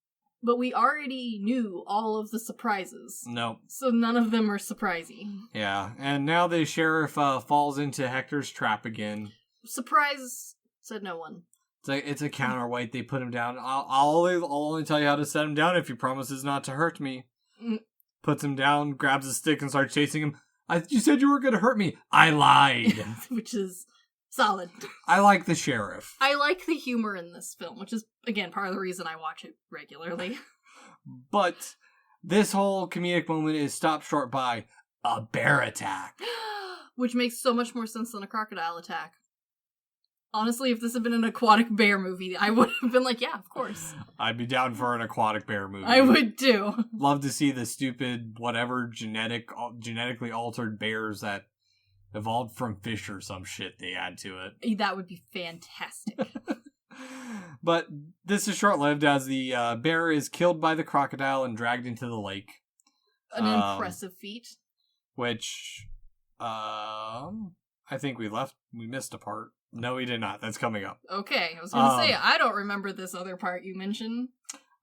But we already knew all of the surprises. Nope. So none of them are surprising. Yeah, and now the sheriff falls into Hector's trap again. Surprise, said no one. It's a counterweight. They put him down. I'll only tell you how to set him down if he promises not to hurt me. Puts him down, grabs a stick, and starts chasing him. You said you were going to hurt me. I lied. Which is solid. I like the sheriff. I like the humor in this film, which is, again, part of the reason I watch it regularly. But this whole comedic moment is stopped short by a bear attack. Which makes so much more sense than a crocodile attack. Honestly, if this had been an aquatic bear movie, I would have been like, yeah, of course. I'd be down for an aquatic bear movie. I would too. Love to see the stupid, whatever, genetically altered bears that evolved from fish or some shit they add to it. That would be fantastic. But this is short-lived as the bear is killed by the crocodile and dragged into the lake. An impressive feat. Which, I think we missed a part. No, we did not. That's coming up. Okay, I was going to say, I don't remember this other part you mentioned.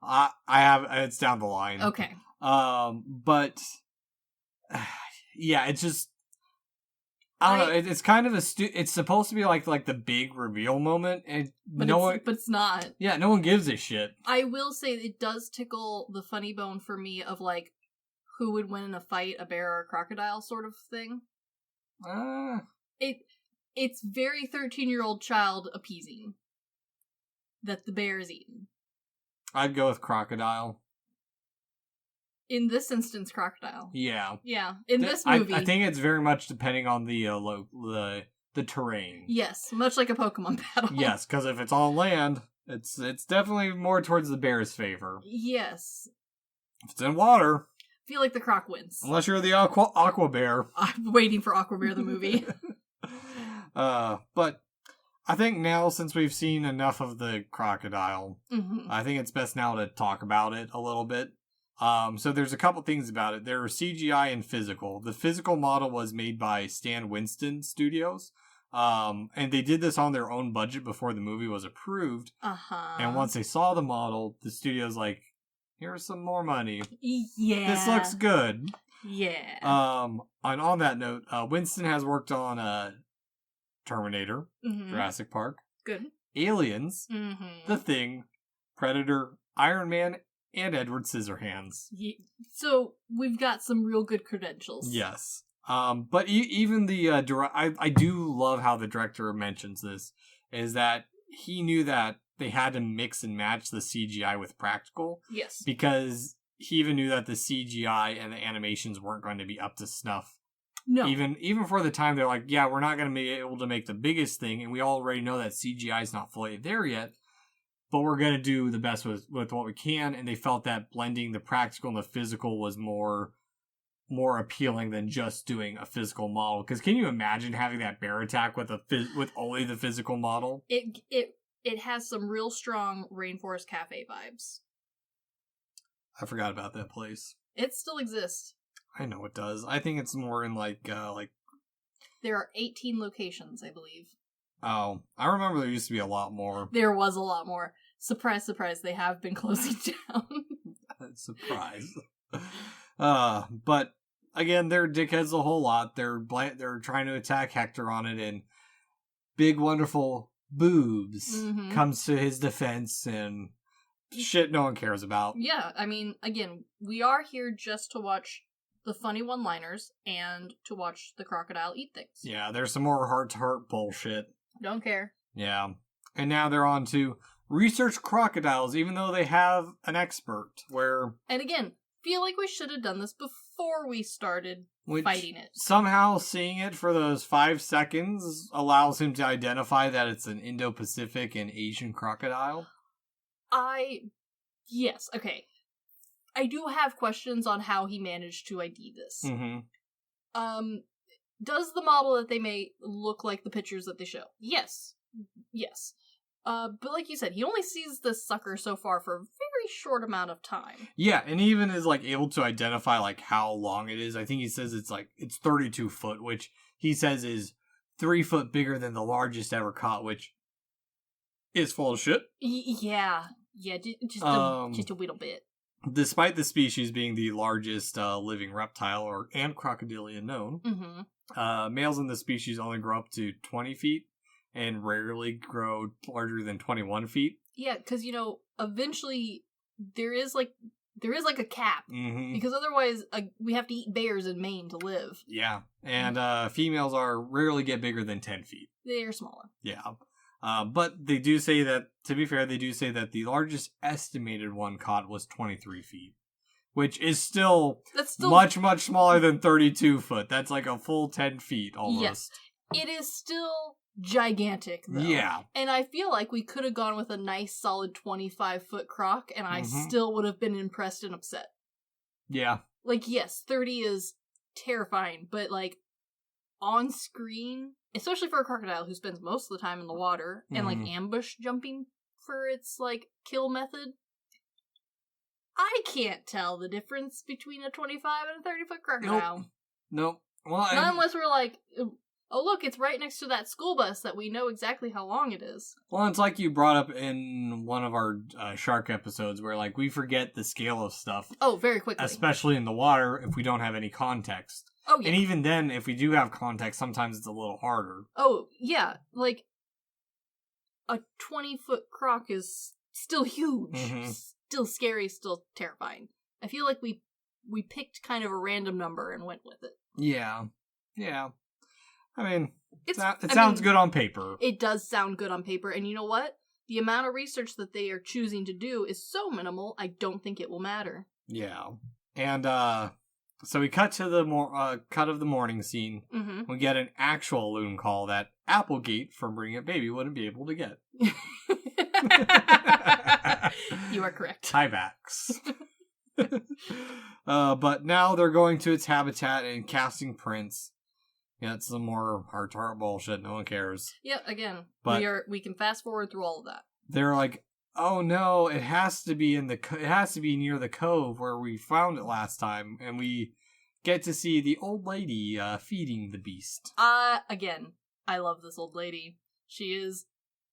I have, it's down the line. Okay. But, yeah, it's just, I don't know, it's kind of it's supposed to be like the big reveal moment, and but it's not. Yeah, no one gives a shit. I will say, it does tickle the funny bone for me of, like, who would win in a fight, a bear or a crocodile sort of thing. It's very 13-year-old child appeasing that the bear is eaten. I'd go with crocodile. In this instance, crocodile. Yeah. Yeah. In this movie, I think it's very much depending on the terrain. Yes, much like a Pokemon battle. Yes, because if it's on land, it's definitely more towards the bear's favor. Yes. If it's in water, I feel like the croc wins. Unless you're the aqua bear. I'm waiting for Aqua Bear the movie. But I think now, since we've seen enough of the crocodile, I think it's best now to talk about it a little bit. So there's a couple things about it. There are CGI and physical. The physical model was made by Stan Winston Studios. And they did this on their own budget before the movie was approved. And once they saw the model, the studio's like, here's some more money. Yeah. This looks good. Yeah. And on that note, Winston has worked on Terminator, Jurassic Park, good, Aliens, The Thing, Predator, Iron Man, and Edward Scissorhands. So we've got some real good credentials. Yes. But even the I do love how the director mentions this, is that he knew that they had to mix and match the CGI with practical. Yes. Because he even knew that the CGI and the animations weren't going to be up to snuff. No. Even for the time, they're like, yeah, we're not going to be able to make the biggest thing, and we already know that CGI is not fully there yet, but we're going to do the best with what we can, and they felt that blending the practical and the physical was more appealing than just doing a physical model. Because can you imagine having that bear attack with only the physical model? It has some real strong Rainforest Cafe vibes. I forgot about that place. It still exists. I know it does. I think it's more in like there are 18 locations, I believe. Oh, I remember there used to be a lot more. There was a lot more. Surprise, surprise, they have been closing down. Surprise. But again, they're dickheads a whole lot. They're trying to attack Hector on it, and big wonderful boobs comes to his defense and shit no one cares about. Yeah, I mean, again, we are here just to watch the funny one-liners and to watch the crocodile eat things. Yeah, there's some more heart-to-heart bullshit. Don't care. Yeah. And now they're on to research crocodiles, even though they have an expert. And again, feel like we should have done this before we started fighting it. Somehow seeing it for those 5 seconds allows him to identify that it's an Indo-Pacific and Asian crocodile. Yes, okay. I do have questions on how he managed to ID this. Mm-hmm. Does the model that they made look like the pictures that they show? Yes. But like you said, he only sees this sucker so far for a very short amount of time. Yeah, and he even is like able to identify like how long it is. I think he says it's 32 foot, which he says is 3 foot bigger than the largest ever caught, which is full of shit. Yeah, just a little bit. Despite the species being the largest living reptile and crocodilian known, males in the species only grow up to 20 feet and rarely grow larger than 21 feet. Yeah, because, eventually there is a cap. Mm-hmm. Because otherwise we have to eat bears in Maine to live. Yeah, and females rarely get bigger than 10 feet. They are smaller. Yeah. But they do say that, to be fair, the largest estimated one caught was 23 feet. Which is That's still much, much smaller than 32 foot. That's like a full 10 feet almost. Yes. It is still gigantic, though. Yeah. And I feel like we could have gone with a nice, solid 25-foot croc, and I still would have been impressed and upset. Yeah. Like, yes, 30 is terrifying, but, like, on screen, especially for a crocodile who spends most of the time in the water, and, like, ambush jumping for its, like, kill method, I can't tell the difference between a 25 and a 30-foot crocodile. Nope. Well, not unless we're like, oh, look, it's right next to that school bus that we know exactly how long it is. Well, it's like you brought up in one of our shark episodes where, like, we forget the scale of stuff. Oh, very quickly. Especially in the water if we don't have any context. Oh, yeah. And even then, if we do have context, sometimes it's a little harder. Oh, yeah. Like, a 20-foot croc is still huge. Still scary, still terrifying. I feel like we picked kind of a random number and went with it. Yeah. I mean, it sounds good on paper. It does sound good on paper, and you know what? The amount of research that they are choosing to do is so minimal, I don't think it will matter. Yeah. And, so we cut to the cut of the morning scene. We get an actual loon call that Applegate from Bring It Baby wouldn't be able to get. You are correct. Tiebacks. But now they're going to its habitat and casting prints. Yeah, it's some more heart-to-heart bullshit. No one cares. Yeah, again, but we can fast forward through all of that. They're like, oh no, it has to be near the cove where we found it last time, and we get to see the old lady feeding the beast. Again, I love this old lady. She is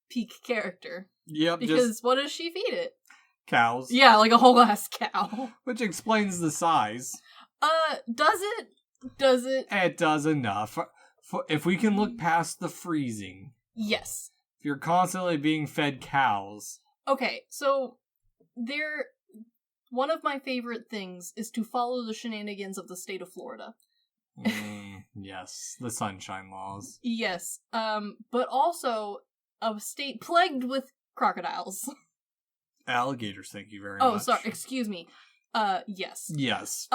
peak character. Yep. Because what does she feed it? Cows. Yeah, like a whole ass cow. Which explains the size. Does it? Does it? It does enough. If we can look past the freezing. Yes. If you're constantly being fed cows. Okay, so one of my favorite things is to follow the shenanigans of the state of Florida. Yes, the sunshine laws. Yes, but also a state plagued with crocodiles. Alligators, thank you very much. Oh, sorry, excuse me. Yes. Yes.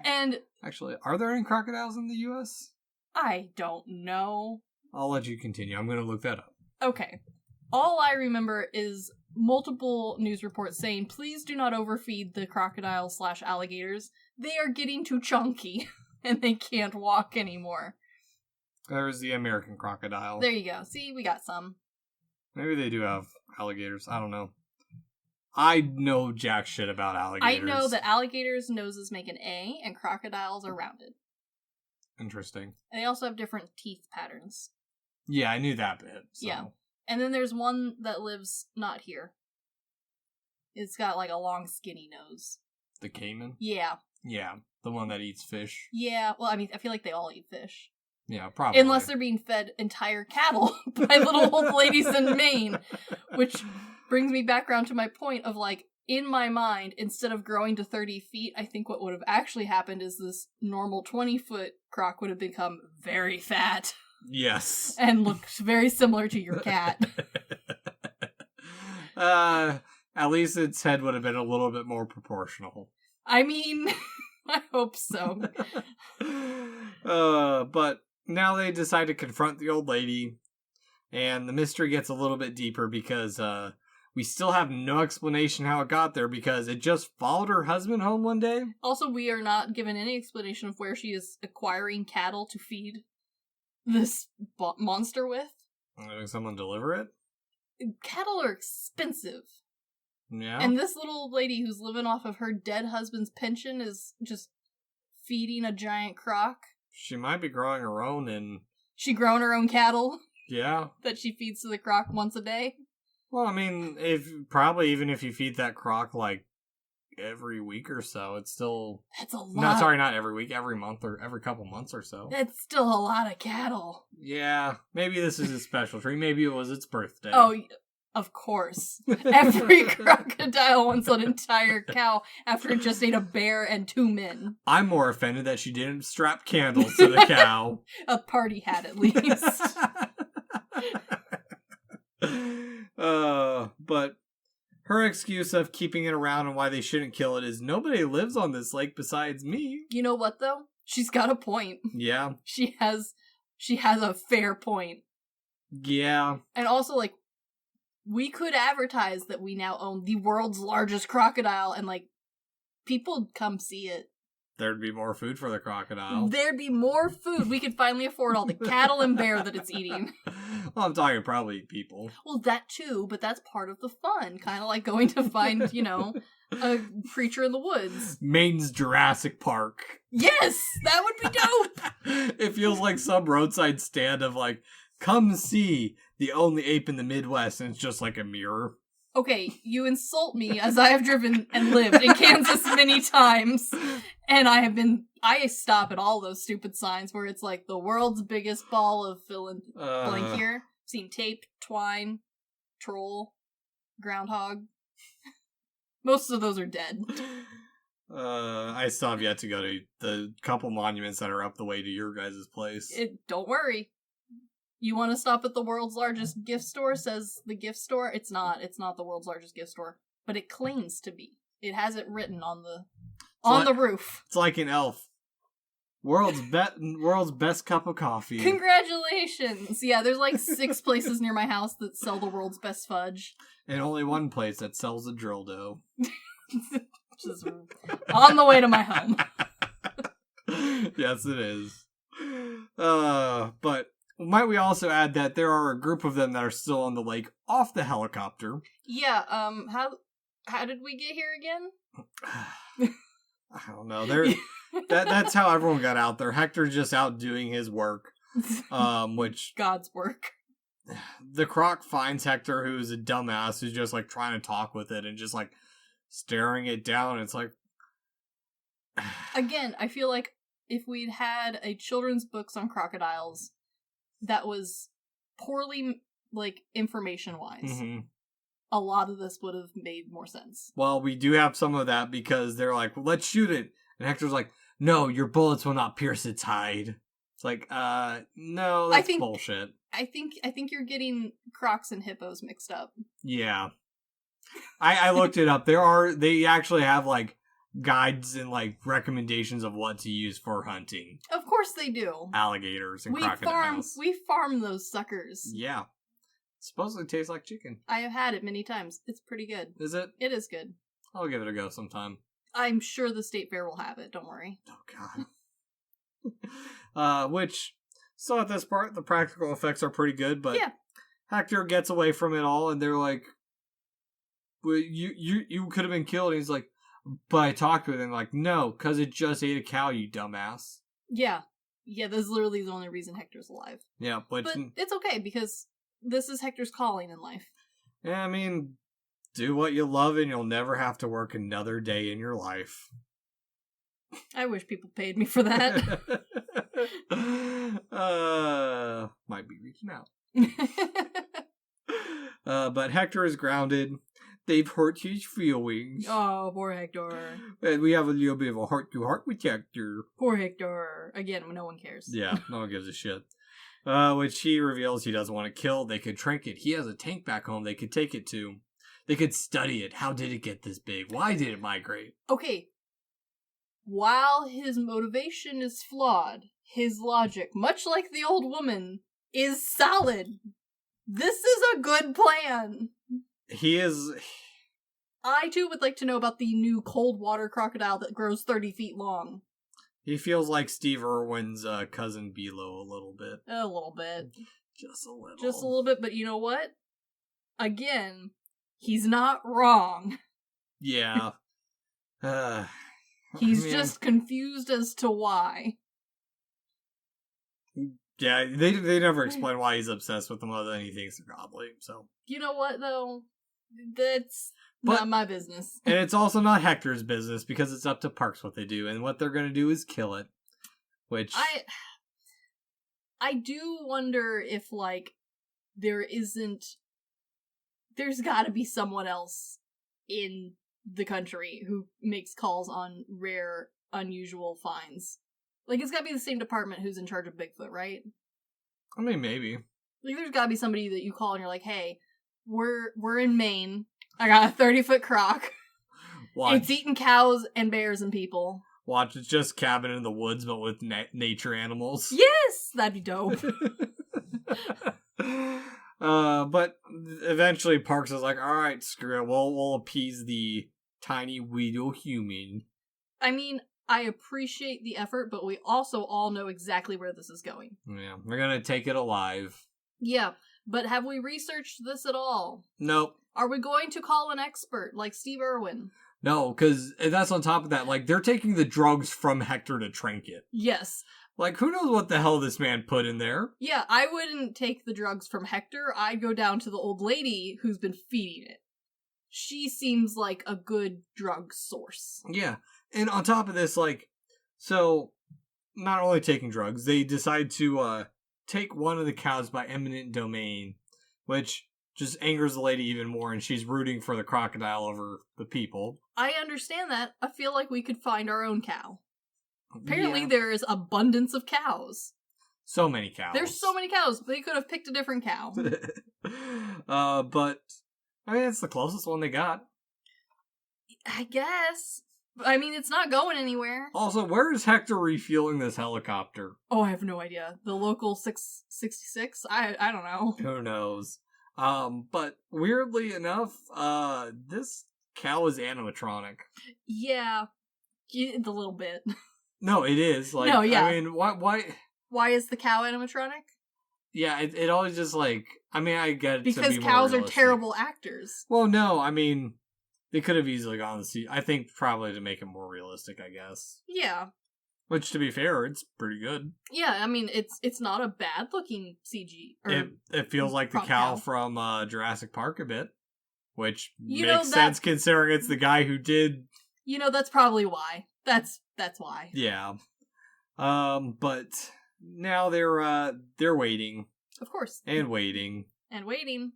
And actually, are there any crocodiles in the U.S.? I don't know. I'll let you continue. I'm going to look that up. Okay. All I remember is multiple news reports saying, please do not overfeed the crocodiles/alligators. They are getting too chunky, and they can't walk anymore. There's the American crocodile. There you go. See, we got some. Maybe they do have alligators. I don't know. I know jack shit about alligators. I know that alligators' noses make an A, and crocodiles are rounded. Interesting. And they also have different teeth patterns. Yeah, I knew that bit. So. Yeah. And then there's one that lives not here. It's got like a long skinny nose. The caiman? Yeah. Yeah, the one that eats fish. Yeah, well, I mean, I feel like they all eat fish. Yeah, probably. Unless they're being fed entire cattle by little old ladies in Maine. Which brings me back around to my point of, like, in my mind, instead of growing to 30 feet, I think what would have actually happened is this normal 20-foot croc would have become very fat. Yes. And looks very similar to your cat. At least its head would have been a little bit more proportional. I mean, I hope so. But now they decide to confront the old lady, and the mystery gets a little bit deeper because we still have no explanation how it got there because it just followed her husband home one day. Also, we are not given any explanation of where she is acquiring cattle to feed this monster with. Having someone deliver it? Cattle are expensive. Yeah. And this little old lady who's living off of her dead husband's pension is just feeding a giant croc. She might be growing her own and... She grown her own cattle? Yeah. That she feeds to the croc once a day? Well, I mean, probably even if you feed that croc, like, every week or so, it's still... That's a lot. No, sorry, not every week, every month or every couple months or so. That's still a lot of cattle. Yeah, maybe this is a special treat. Maybe it was its birthday. Oh, of course. Every crocodile wants an entire cow after it just ate a bear and 2 men. I'm more offended that she didn't strap candles to the cow. A party hat, at least. But her excuse of keeping it around and why they shouldn't kill it is nobody lives on this lake besides me. You know what, though? She's got a point. Yeah. She has a fair point. Yeah. And also, like, we could advertise that we now own the world's largest crocodile and, like, people come see it. There'd be more food for the crocodile. There'd be more food. We could finally afford all the cattle and bear that it's eating. Well, I'm talking probably people. Well, that too, but that's part of the fun. Kind of like going to find, a creature in the woods. Maine's Jurassic Park. Yes! That would be dope! It feels like some roadside stand of like, come see the only ape in the Midwest, and it's just like a mirror. Okay, you insult me as I have driven and lived in Kansas many times, and I stop at all those stupid signs where it's like the world's biggest ball of blank here. Seen tape, twine, troll, groundhog. Most of those are dead. I still have yet to go to the couple monuments that are up the way to your guys' place. Don't worry. You want to stop at the world's largest gift store, says the gift store? It's not the world's largest gift store, but it claims to be. It has it written on the roof. It's like an elf. World's best cup of coffee. Congratulations! Yeah, there's like 6 places near my house that sell the world's best fudge. And only one place that sells a drill dough. Just on the way to my home. Yes, it is. But might we also add that there are a group of them that are still on the lake off the helicopter? Yeah, how did we get here again? I don't know. That's how everyone got out there. Hector's just out doing his work. Which God's work. The croc finds Hector, who's a dumbass, who's just like trying to talk with it and just like staring it down. It's like again, I feel like if we'd had a children's books on crocodiles that was poorly, like, information-wise, a lot of this would have made more sense. Well, we do have some of that because they're like, well, let's shoot it. And Hector's like, no, your bullets will not pierce its hide. It's like, no, that's bullshit. I think you're getting crocs and hippos mixed up. Yeah. I looked it up. They actually have, like, guides and like recommendations of what to use for hunting. Of course they do. Alligators and crocodiles. We farm those suckers. Yeah. Supposedly tastes like chicken. I have had it many times. It's pretty good. Is it? It is good. I'll give it a go sometime. I'm sure the state fair will have it. Don't worry. Oh god. So at this part, the practical effects are pretty good, but yeah. Hector gets away from it all, and they're like, well, you could have been killed. And he's like, but I talked with him, like, no, because it just ate a cow, you dumbass. Yeah. Yeah, that's literally the only reason Hector's alive. Yeah, but it's okay, because this is Hector's calling in life. Yeah, I mean, do what you love and you'll never have to work another day in your life. I wish people paid me for that. Might be reaching out. But Hector is grounded. They've hurt his feelings. Oh, poor Hector. And we have a little bit of a heart-to-heart with Hector. Poor Hector. Again, no one cares. Yeah, no one gives a shit. Which he reveals he doesn't want to kill. They could trank it. He has a tank back home they could take it to. They could study it. How did it get this big? Why did it migrate? Okay. While his motivation is flawed, his logic, much like the old woman, is solid. This is a good plan. He is... I, too, would like to know about the new cold water crocodile that grows 30 feet long. He feels like Steve Irwin's cousin Beelo a little bit. A little bit. Just a little. Just a little bit, but you know what? Again, he's not wrong. Yeah. He's just confused as to why. Yeah, they never explain why he's obsessed with them other than he thinks they're godly, so. You know what, though? That's not my business. And it's also not Hector's business, because it's up to Parks what they do, and what they're gonna do is kill it. Which... I do wonder if, like, there's gotta be someone else in the country who makes calls on rare, unusual finds. Like, it's gotta be the same department who's in charge of Bigfoot, right? I mean, maybe. Like, there's gotta be somebody that you call and you're like, hey, we're in Maine. I got a 30-foot croc. Watch. It's eating cows and bears and people. Watch, it's just Cabin in the Woods, but with nature animals. Yes! That'd be dope. But eventually Parks is like, alright, screw it, we'll appease the tiny weedle human. I mean, I appreciate the effort, but we also all know exactly where this is going. Yeah, we're gonna take it alive. Yeah, but have we researched this at all? Nope. Are we going to call an expert like Steve Irwin? No, because that's on top of that. Like, they're taking the drugs from Hector to trank it. Yes. Like, who knows what the hell this man put in there? Yeah, I wouldn't take the drugs from Hector. I'd go down to the old lady who's been feeding it. She seems like a good drug source. Yeah. And on top of this, like, so, not only taking drugs, they decide to take one of the cows by eminent domain, which just angers the lady even more, and she's rooting for the crocodile over the people. I understand that. I feel like we could find our own cow. Apparently Yeah. there is abundance of cows. So many cows. There's so many cows. They could have picked a different cow. But, I mean, it's the closest one they got. I guess. I mean, it's not going anywhere. Also, where is Hector refueling this helicopter? Oh, I have no idea. The local 666? I don't know. Who knows? But weirdly enough, this cow is animatronic. Yeah. A little bit. No, it is. Like, no, yeah. I mean, why? Why is the cow animatronic? Yeah, it always just like, I mean, I get it because to be more cows are realistic. terrible actors. Well, no, I mean, they could have easily gone to see. I think probably to make it more realistic, I guess. Yeah. Which, to be fair, it's pretty good. Yeah, I mean, it's not a bad looking CG. It feels like the cow from Jurassic Park a bit, which makes sense considering it's the guy who did. You know, that's probably why. That's why. Yeah. But now they're waiting. Of course. And waiting. And waiting.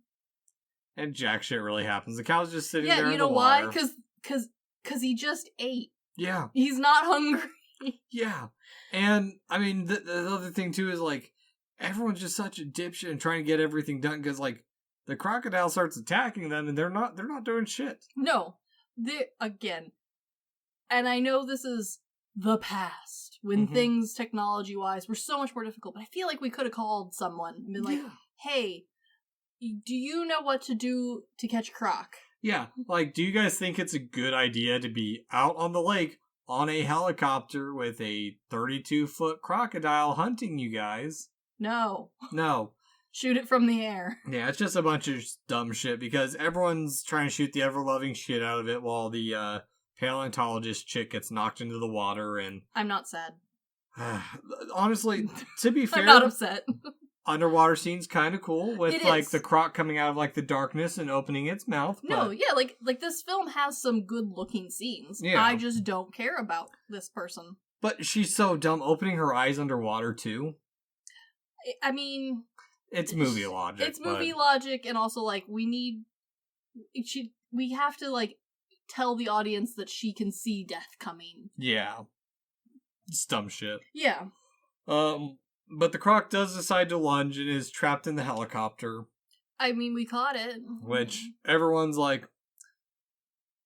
And jack shit really happens. The cow's just sitting there. Yeah, you know why? Because he just ate. Yeah. He's not hungry. Yeah. And I mean, the other thing too is like everyone's just such a dipshit and trying to get everything done because like the crocodile starts attacking them and they're not doing shit. No. Again. And I know this is the past when things technology wise were so much more difficult, but I feel like we could have called someone and been like, hey, do you know what to do to catch a croc? Yeah. Like, do you guys think it's a good idea to be out on the lake on a helicopter with a 32-foot crocodile hunting you guys? No. No. Shoot it from the air. Yeah, it's just a bunch of dumb shit because everyone's trying to shoot the ever-loving shit out of it while the paleontologist chick gets knocked into the water and... I'm not sad. Honestly, to be fair... I'm not upset. Underwater scene's kind of cool with like the croc coming out of like the darkness and opening its mouth. But... No, yeah, like this film has some good looking scenes. Yeah. I just don't care about this person. But she's so dumb opening her eyes underwater too. I mean, it's movie logic. It's movie logic, and also like we have to like tell the audience that she can see death coming. Yeah. It's dumb shit. Yeah. But the croc does decide to lunge and is trapped in the helicopter. I mean, we caught it. Which everyone's like,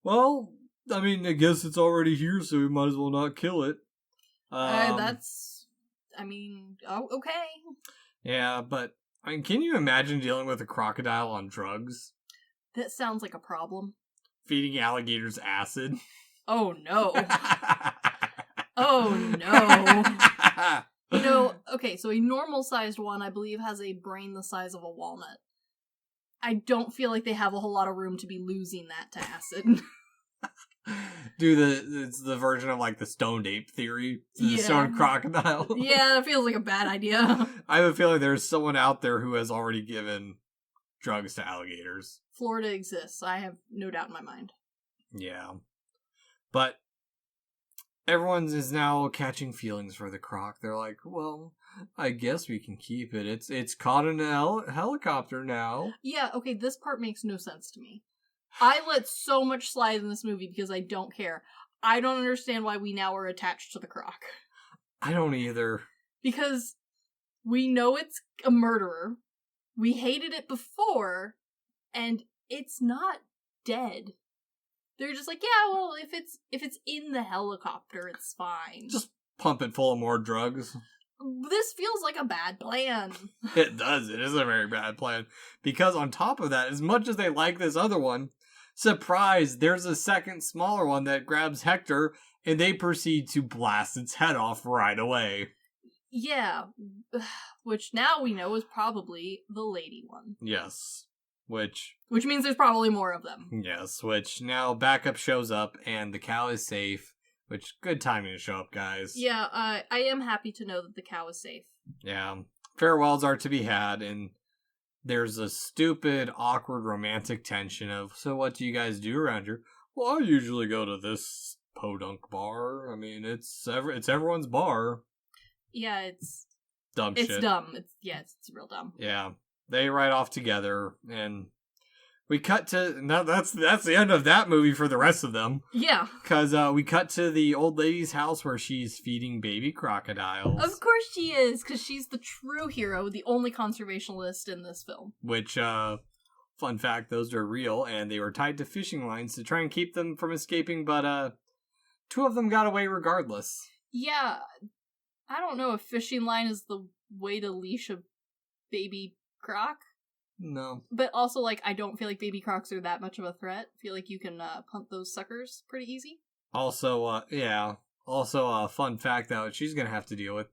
well, I mean, I guess it's already here, so we might as well not kill it. Okay. Yeah, but, I mean, can you imagine dealing with a crocodile on drugs? That sounds like a problem. Feeding alligators acid? Oh, no. Oh, no. Okay, so a normal-sized one, I believe, has a brain the size of a walnut. I don't feel like they have a whole lot of room to be losing that to acid. It's the version of, like, the stoned ape theory. The stoned crocodile. Yeah, that feels like a bad idea. I have a feeling there's someone out there who has already given drugs to alligators. Florida exists. I have no doubt in my mind. Yeah. But everyone is now catching feelings for the croc. They're like, well, I guess we can keep it. It's caught in a helicopter now. Yeah, okay, this part makes no sense to me. I let so much slide in this movie because I don't care. I don't understand why we now are attached to the croc. I don't either. Because we know it's a murderer. We hated it before, and it's not dead. They're just like, yeah, well, if it's in the helicopter, it's fine. Just pump it full of more drugs. This feels like a bad plan. It does. It is a very bad plan. Because on top of that, as much as they like this other one, surprise, there's a second smaller one that grabs Hector, and they proceed to blast its head off right away. Yeah, which now we know is probably the lady one. Yes. Which means there's probably more of them. Yes, which now backup shows up, and the cow is safe. Which, good timing to show up, guys. Yeah, I am happy to know that the cow is safe. Yeah. Farewells are to be had, and there's a stupid, awkward, romantic tension of, so what do you guys do around here? Well, I usually go to this podunk bar. I mean, it's everyone's bar. Yeah, it's... Dumb it's shit. It's dumb. It's real dumb. Yeah. They ride off together, and we cut to... Now, that's the end of that movie for the rest of them. Yeah. Because we cut to the old lady's house where she's feeding baby crocodiles. Of course she is, because she's the true hero, the only conservationist in this film. Which, fun fact, those are real, and they were tied to fishing lines to try and keep them from escaping, but, 2 of them got away regardless. Yeah. I don't know if fishing line is the way to leash a baby croc. No. But also, like, I don't feel like baby crocs are that much of a threat. I feel like you can punt those suckers pretty easy. Also, yeah. Also, a fun fact that she's going to have to deal with.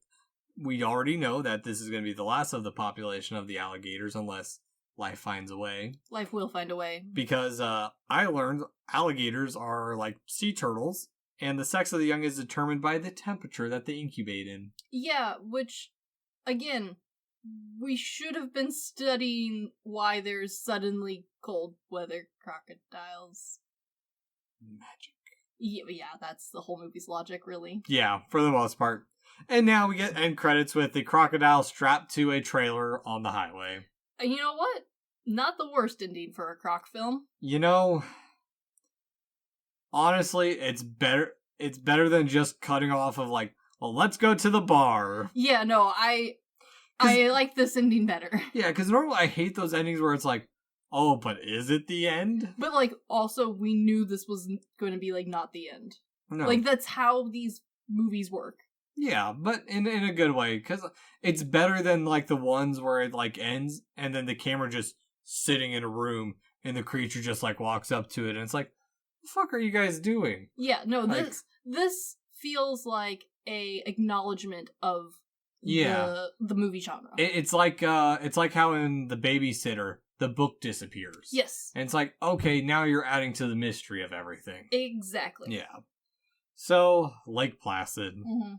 We already know that this is going to be the last of the population of the alligators unless life finds a way. Life will find a way. Because I learned alligators are like sea turtles, and the sex of the young is determined by the temperature that they incubate in. Yeah, which, again... we should have been studying why there's suddenly cold weather crocodiles. Magic. Yeah, that's the whole movie's logic, really. Yeah, for the most part. And now we get end credits with the crocodile strapped to a trailer on the highway. And you know what? Not the worst ending for a croc film. You know, honestly, it's better than just cutting off of like, well, let's go to the bar. Yeah, no, I like this ending better. Yeah, because normally I hate those endings where it's like, oh, but is it the end? But, like, also, we knew this was going to be, like, not the end. No. Like, that's how these movies work. Yeah, but in a good way, because it's better than, like, the ones where it, like, ends, and then the camera just sitting in a room, and the creature just, like, walks up to it, and it's like, what the fuck are you guys doing? Yeah, no, like, this feels like a acknowledgement of the movie genre. It's like how in The Babysitter, the book disappears. Yes. And it's like, okay, now you're adding to the mystery of everything. Exactly. Yeah. So, Lake Placid. Mm-hmm.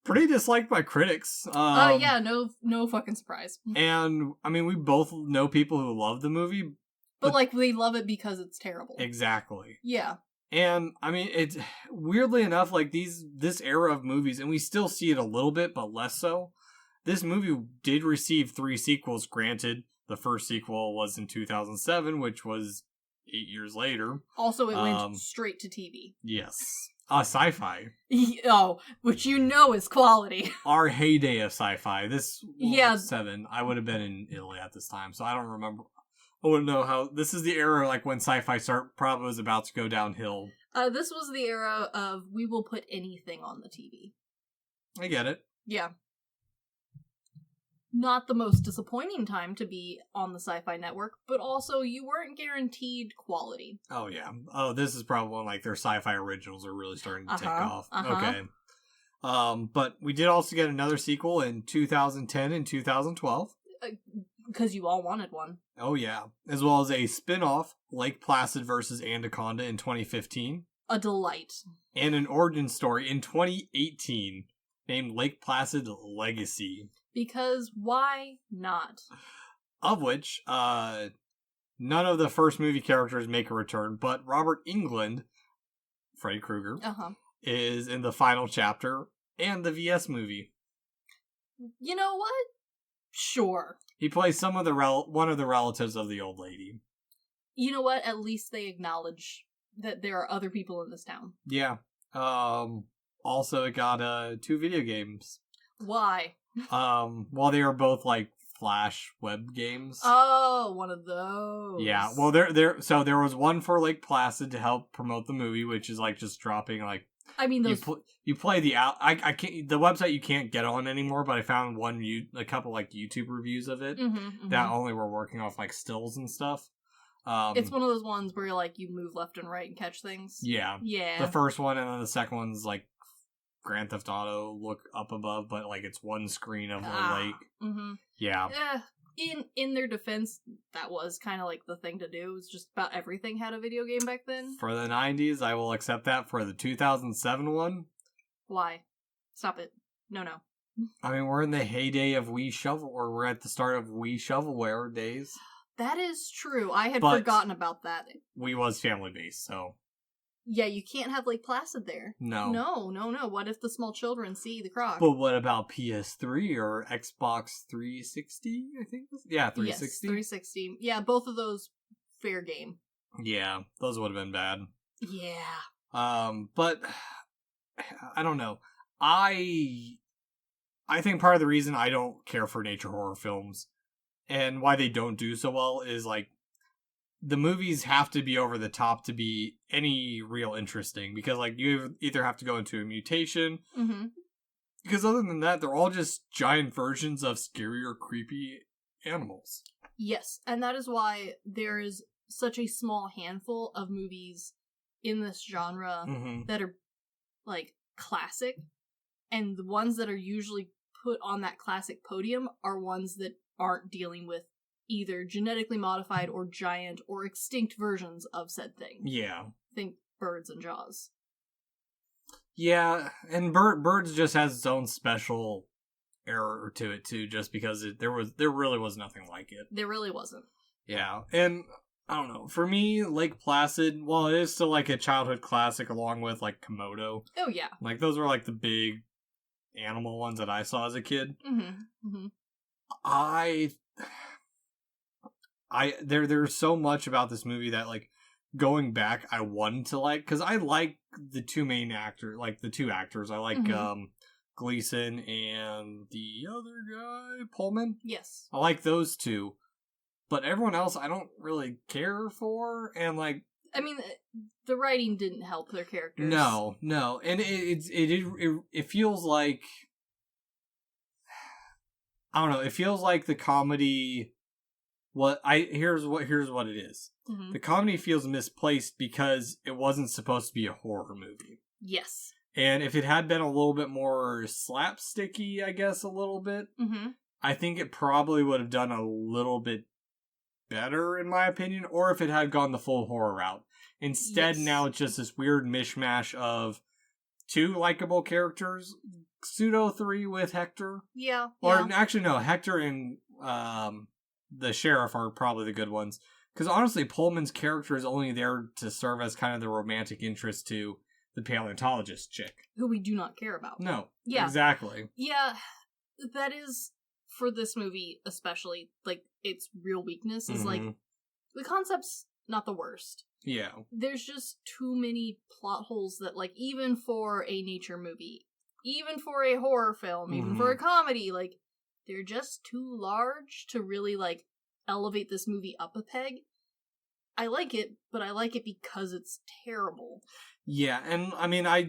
Pretty disliked by critics. Yeah, no fucking surprise. And, I mean, we both know people who love the movie. But like, they love it because it's terrible. Exactly. Yeah. And, I mean, it's weirdly enough, like, this era of movies, and we still see it a little bit, but less so. This movie did receive 3 sequels, granted. The first sequel was in 2007, which was 8 years later. Also, it went straight to TV. Yes. Sci-fi. Oh, which you know is quality. Our heyday of sci-fi. Yeah. 7. I would have been in Italy at this time, so I don't remember. I wouldn't know how. This is the era like when sci-fi probably was about to go downhill. This was the era of we will put anything on the TV. I get it. Yeah. Not the most disappointing time to be on the Sci-Fi Network, but also you weren't guaranteed quality. Oh, yeah. Oh, this is probably when, like, their sci-fi originals are really starting to take off. Okay. But we did also get another sequel in 2010 and 2012. Because you all wanted one. Oh, yeah. As well as a spin-off, Lake Placid versus Anaconda in 2015. A delight. And an origin story in 2018 named Lake Placid Legacy. Because why not? Of which, none of the first movie characters make a return, but Robert Englund, Freddy Krueger, is in the final chapter and the VS movie. You know what? Sure. He plays one of the relatives of the old lady. You know what? At least they acknowledge that there are other people in this town. Yeah. Also, it got 2 video games. Why? Well, they are both like Flash web games. Oh, one of those. Yeah. Well, so there was one for Lake Placid to help promote the movie, which is like just dropping like. I mean, those you play the I can't the website you can't get on anymore, but I found a couple like YouTube reviews of it that only were working off like stills and stuff. It's one of those ones where you move left and right and catch things. Yeah. Yeah. The first one and then the second one's like Grand Theft Auto, look up above, but like it's one screen of a lake. Mm-hmm. Yeah. In their defense, that was kind of like the thing to do. It was just about everything had a video game back then. For the 90s, I will accept that. For the 2007 one, why? Stop it. No. I mean, we're in the heyday of Wii Shovel, or we're at the start of Wii Shovelware days. That is true. I had forgotten about that. Wii was family based, so. Yeah, you can't have Lake Placid there. No. No. What if the small children see the croc? But what about PS3 or Xbox 360, I think? Yeah, 360. Yes, 360. Yeah, both of those, fair game. Yeah, those would have been bad. Yeah. But, I don't know. I think part of the reason I don't care for nature horror films, and why they don't do so well, is like, the movies have to be over the top to be any real interesting, because like you either have to go into a mutation, because other than that, they're all just giant versions of scary or creepy animals. Yes, and that is why there is such a small handful of movies in this genre that are like classic, and the ones that are usually put on that classic podium are ones that aren't dealing with either genetically modified or giant or extinct versions of said thing. Yeah. Think Birds and Jaws. Yeah, and Birds just has its own special error to it too, just because there really was nothing like it. There really wasn't. Yeah, and I don't know. For me, Lake Placid, well, it is still like a childhood classic along with like Komodo. Oh yeah. Like those were like the big animal ones that I saw as a kid. There's so much about this movie that like going back I wanted to like, because I like the two main actors, like the two actors. I like Gleason and the other guy, Pullman. Yes. I like those two. But everyone else I don't really care for, and like I mean the writing didn't help their characters. No. And it feels like, I don't know, it feels like the comedy here's what it is. The comedy feels misplaced because it wasn't supposed to be a horror movie. Yes. And if it had been a little bit more slapsticky, I guess a little bit, I think it probably would have done a little bit better, in my opinion, or if it had gone the full horror route. Instead, now it's just this weird mishmash of two likable characters, pseudo 3 with Hector. Yeah. Or actually, no, Hector and the sheriff are probably the good ones. Because honestly, Pullman's character is only there to serve as kind of the romantic interest to the paleontologist chick. Who we do not care about. No. Yeah. Exactly. Yeah. That is, for this movie especially, like, its real weakness is, like, the concept's not the worst. Yeah. There's just too many plot holes that, like, even for a nature movie, even for a horror film, even for a comedy, like, they're just too large to really, like, elevate this movie up a peg. I like it, but I like it because it's terrible. Yeah, and I mean, I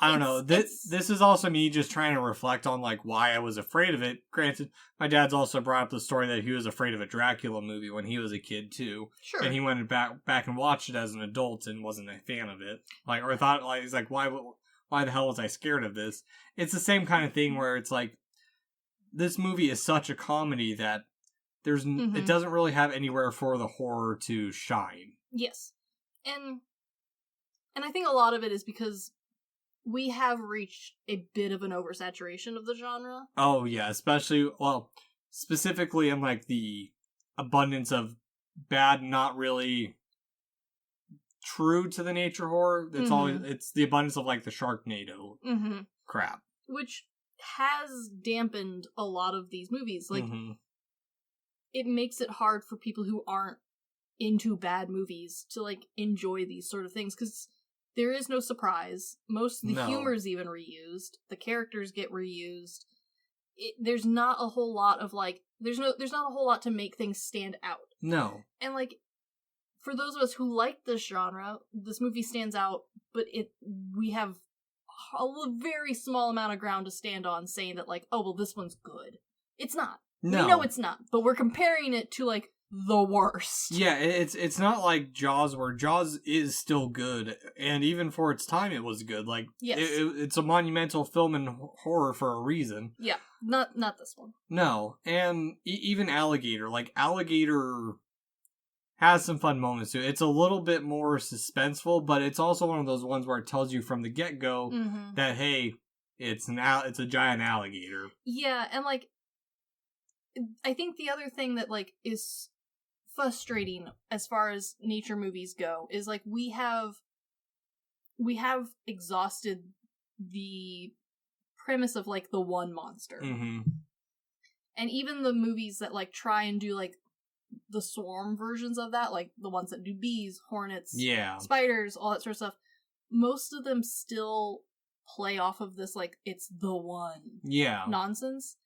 don't know. This is also me just trying to reflect on, like, why I was afraid of it. Granted, my dad's also brought up the story that he was afraid of a Dracula movie when he was a kid, too. Sure. And he went back and watched it as an adult and wasn't a fan of it. Like, or thought, like, he's like, why the hell was I scared of this? It's the same kind of thing where it's like, this movie is such a comedy that it doesn't really have anywhere for the horror to shine. Yes. And I think a lot of it is because we have reached a bit of an oversaturation of the genre. Oh, yeah, specifically in, like, the abundance of bad, not really true to the nature horror. It's the abundance of, like, the Sharknado crap. Which has dampened a lot of these movies. Like, it makes it hard for people who aren't into bad movies to, like, enjoy these sort of things, because there is no surprise. Most of the humor's even reused. The characters get reused. There's not a whole lot of, like, there's not a whole lot to make things stand out. No. And, like, for those of us who like this genre, this movie stands out, but we have a very small amount of ground to stand on saying that, like, oh, well, this one's good. It's not. No. We know it's not, but we're comparing it to, like, the worst. Yeah, it's not like Jaws, where Jaws is still good, and even for its time it was good. Like, yes. It's a monumental film in horror for a reason. Yeah, not this one. No, and even Alligator. Like, Alligator has some fun moments too. It's a little bit more suspenseful, but it's also one of those ones where it tells you from the get-go that, hey, it's a giant alligator. Yeah, and, like, I think the other thing that, like, is frustrating as far as nature movies go is, like, we have exhausted the premise of, like, the one monster. And even the movies that, like, try and do, like, the swarm versions of that, like the ones that do bees, hornets, spiders, all that sort of stuff, most of them still play off of this, like, it's the one nonsense.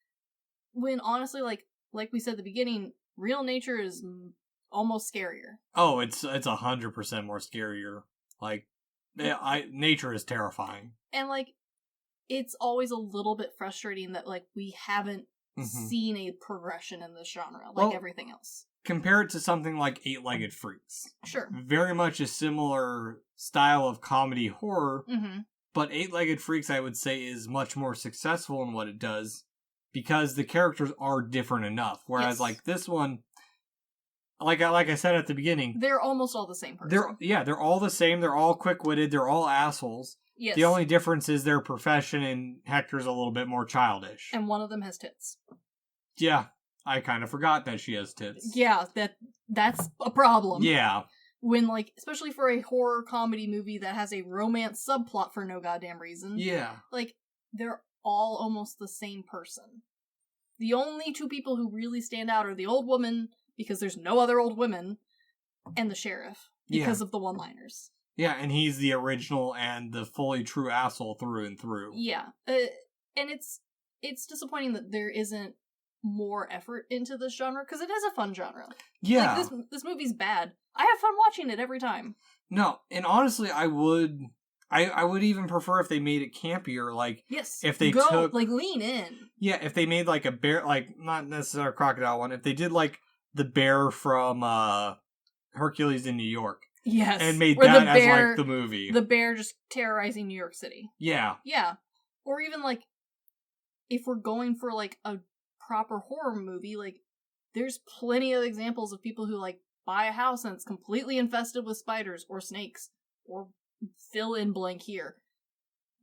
When honestly, like we said at the beginning, real nature is almost scarier. Oh, it's 100% more scarier. Like, nature is terrifying. And, like, it's always a little bit frustrating that, like, we haven't seen a progression in this genre, like everything else. Compare it to something like Eight-Legged Freaks. Sure. Very much a similar style of comedy horror, but Eight-Legged Freaks, I would say, is much more successful in what it does, because the characters are different enough. Whereas, like, this one, like I said at the beginning, they're almost all the same person. They're all the same. They're all quick-witted. They're all assholes. Yes. The only difference is their profession, and Hector's a little bit more childish. And one of them has tits. Yeah, I kind of forgot that she has tits. Yeah, that's a problem. Yeah. When, like, especially for a horror comedy movie that has a romance subplot for no goddamn reason. Yeah. Like, they're all almost the same person. The only two people who really stand out are the old woman, because there's no other old women, and the sheriff, because of the one-liners. Yeah, and he's the original and the fully true asshole through and through. Yeah. And it's disappointing that there isn't more effort into this genre, because it is a fun genre. Yeah. Like, this movie's bad. I have fun watching it every time. No, and honestly, I would even prefer if they made it campier, like, if they took, like, lean in. Yeah, if they made, like, a bear, like, not necessarily a crocodile one, if they did, like, the bear from Hercules in New York. Yes. And made that as, like, the movie. The bear just terrorizing New York City. Yeah. Yeah. Or even, like, if we're going for, like, a proper horror movie, like, there's plenty of examples of people who, like, buy a house and it's completely infested with spiders or snakes, or fill in blank here.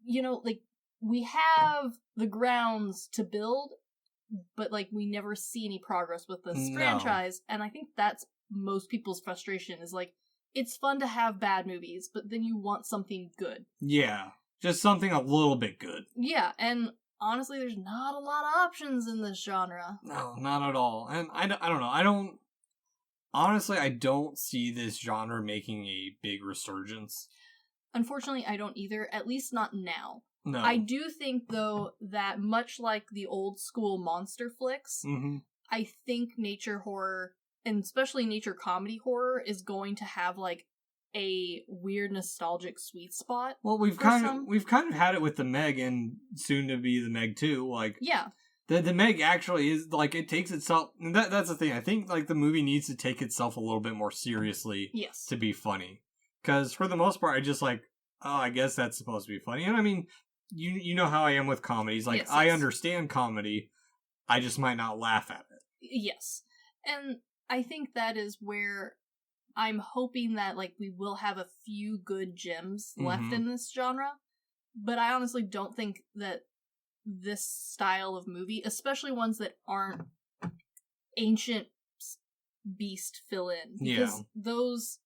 You know, like, we have the grounds to build, but, like, we never see any progress with this franchise, and I think that's most people's frustration, is, like, it's fun to have bad movies, but then you want something good. Yeah. Just something a little bit good. Yeah, and honestly, there's not a lot of options in this genre. No, not at all. And I don't know. honestly, I don't see this genre making a big resurgence. Unfortunately, I don't either, at least not now. No. I do think, though, that much like the old school monster flicks, Mm-hmm. I think nature horror, and especially nature comedy horror, is going to have, like, a weird nostalgic sweet spot. Well, we've kind of had it with the Meg and soon to be the Meg 2. Like, yeah. The Meg actually is, like, it takes itself... That's the thing. I think, like, the movie needs to take itself a little bit more seriously to be funny. Because, for the most part, I just, like, oh, I guess that's supposed to be funny. And, I mean, you know how I am with comedies. Like, I understand comedy. I just might not laugh at it. Yes. And I think that is where I'm hoping that, like, we will have a few good gems left in this genre. But I honestly don't think that this style of movie, especially ones that aren't ancient beast fill in, because those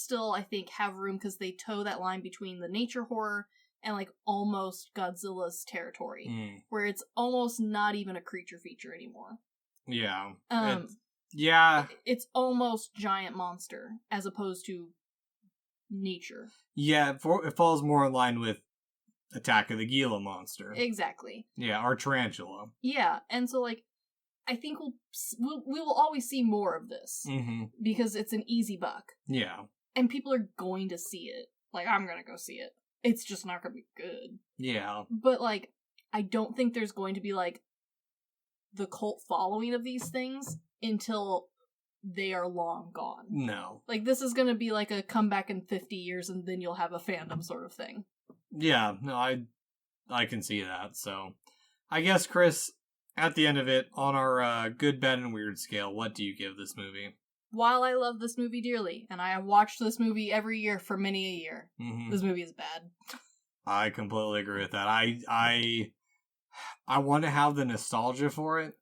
still, I think, have room because they toe that line between the nature horror and, like, almost Godzilla's territory, where it's almost not even a creature feature anymore. Yeah. It's almost giant monster as opposed to nature. Yeah, it falls more in line with Attack of the Gila monster. Exactly. Yeah, or tarantula. Yeah, and so, like, I think we will always see more of this because it's an easy buck. Yeah, and people are going to see it. Like, I'm gonna go see it. It's just not gonna be good. Yeah, but, like, I don't think there's going to be, like, the cult following of these things until they are long gone. No, like, this is gonna be like a comeback in 50 years and then you'll have a fandom sort of thing. Yeah, no, I can see that. So, I guess, Chris, at the end of it, on our good, bad, and weird scale, what do you give this movie? While I love this movie dearly, and I have watched this movie every year for many a year, this movie is bad. I completely agree with that. I want to have the nostalgia for it,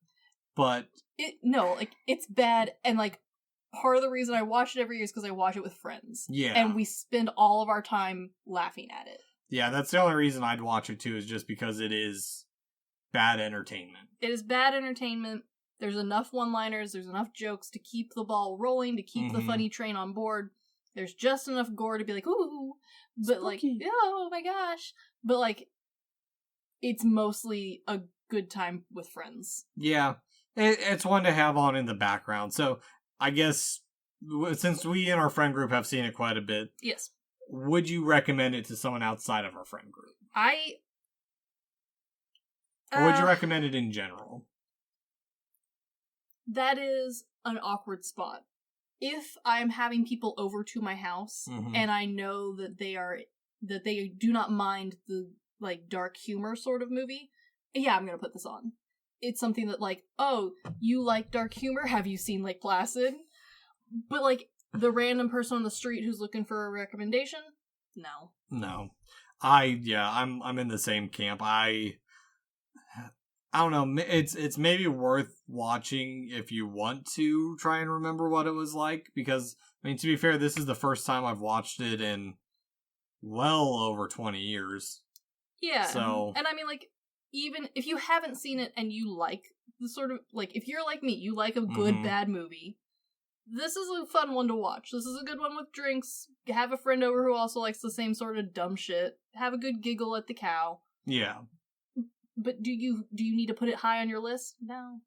but it's bad, and, like, part of the reason I watch it every year is because I watch it with friends. Yeah, and we spend all of our time laughing at it. Yeah, that's the only reason I'd watch it too, is just because it is bad entertainment. It is bad entertainment. There's enough one-liners, there's enough jokes to keep the ball rolling, to keep the funny train on board. There's just enough gore to be like, ooh, but spooky. Like, oh my gosh. But, like, it's mostly a good time with friends. Yeah, it's one to have on in the background. So, I guess, since we in our friend group have seen it quite a bit, yes, would you recommend it to someone outside of our friend group? Or would you recommend it in general? That is an awkward spot. If I'm having people over to my house and I know that they do not mind the, like, dark humor sort of movie, yeah, I'm gonna put this on. It's something that, like, oh, you like dark humor? Have you seen Lake Placid? But, like, the random person on the street who's looking for a recommendation? No. I'm in the same camp. I don't know. It's maybe worth watching if you want to try and remember what it was like, because, I mean, to be fair, this is the first time I've watched it in well over 20 years. Yeah. So, and I mean, like, even if you haven't seen it and you like the sort of, like, if you're like me, you like a good bad movie, this is a fun one to watch. This is a good one with drinks. Have a friend over who also likes the same sort of dumb shit. Have a good giggle at the cow. Yeah. But do you need to put it high on your list? No.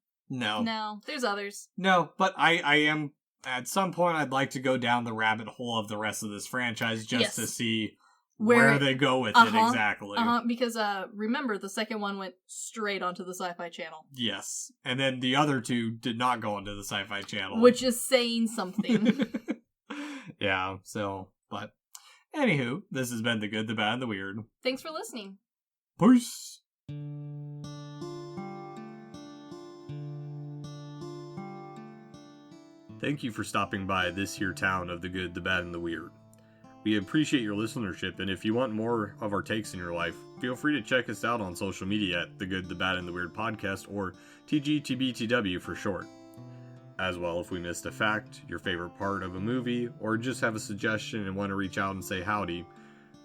There's others. No, but I am, at some point, I'd like to go down the rabbit hole of the rest of this franchise just to see where they go with it exactly. Because remember, the second one went straight onto the Sci-Fi Channel. Yes. And then the other two did not go onto the Sci-Fi Channel. Which is saying something. Yeah, so, but anywho, this has been The Good, the Bad, and the Weird. Thanks for listening. Peace! Thank you for stopping by this here town of The Good, the Bad, and the Weird. We appreciate your listenership, and if you want more of our takes in your life, feel free to check us out on social media at The Good, the Bad, and the Weird Podcast, or TGTBTW for short. As well, if we missed a fact, your favorite part of a movie, or just have a suggestion and want to reach out and say howdy,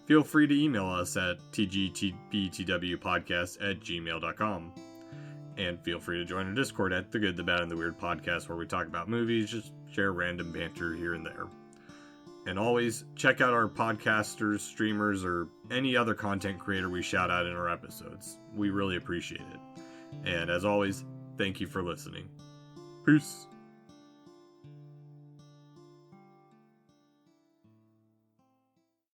feel free to email us at tgtbtwpodcast@gmail.com. And feel free to join our Discord at The Good, the Bad, and the Weird Podcast, where we talk about movies, just share random banter here and there. And always check out our podcasters, streamers, or any other content creator we shout out in our episodes. We really appreciate it. And as always, thank you for listening. Peace.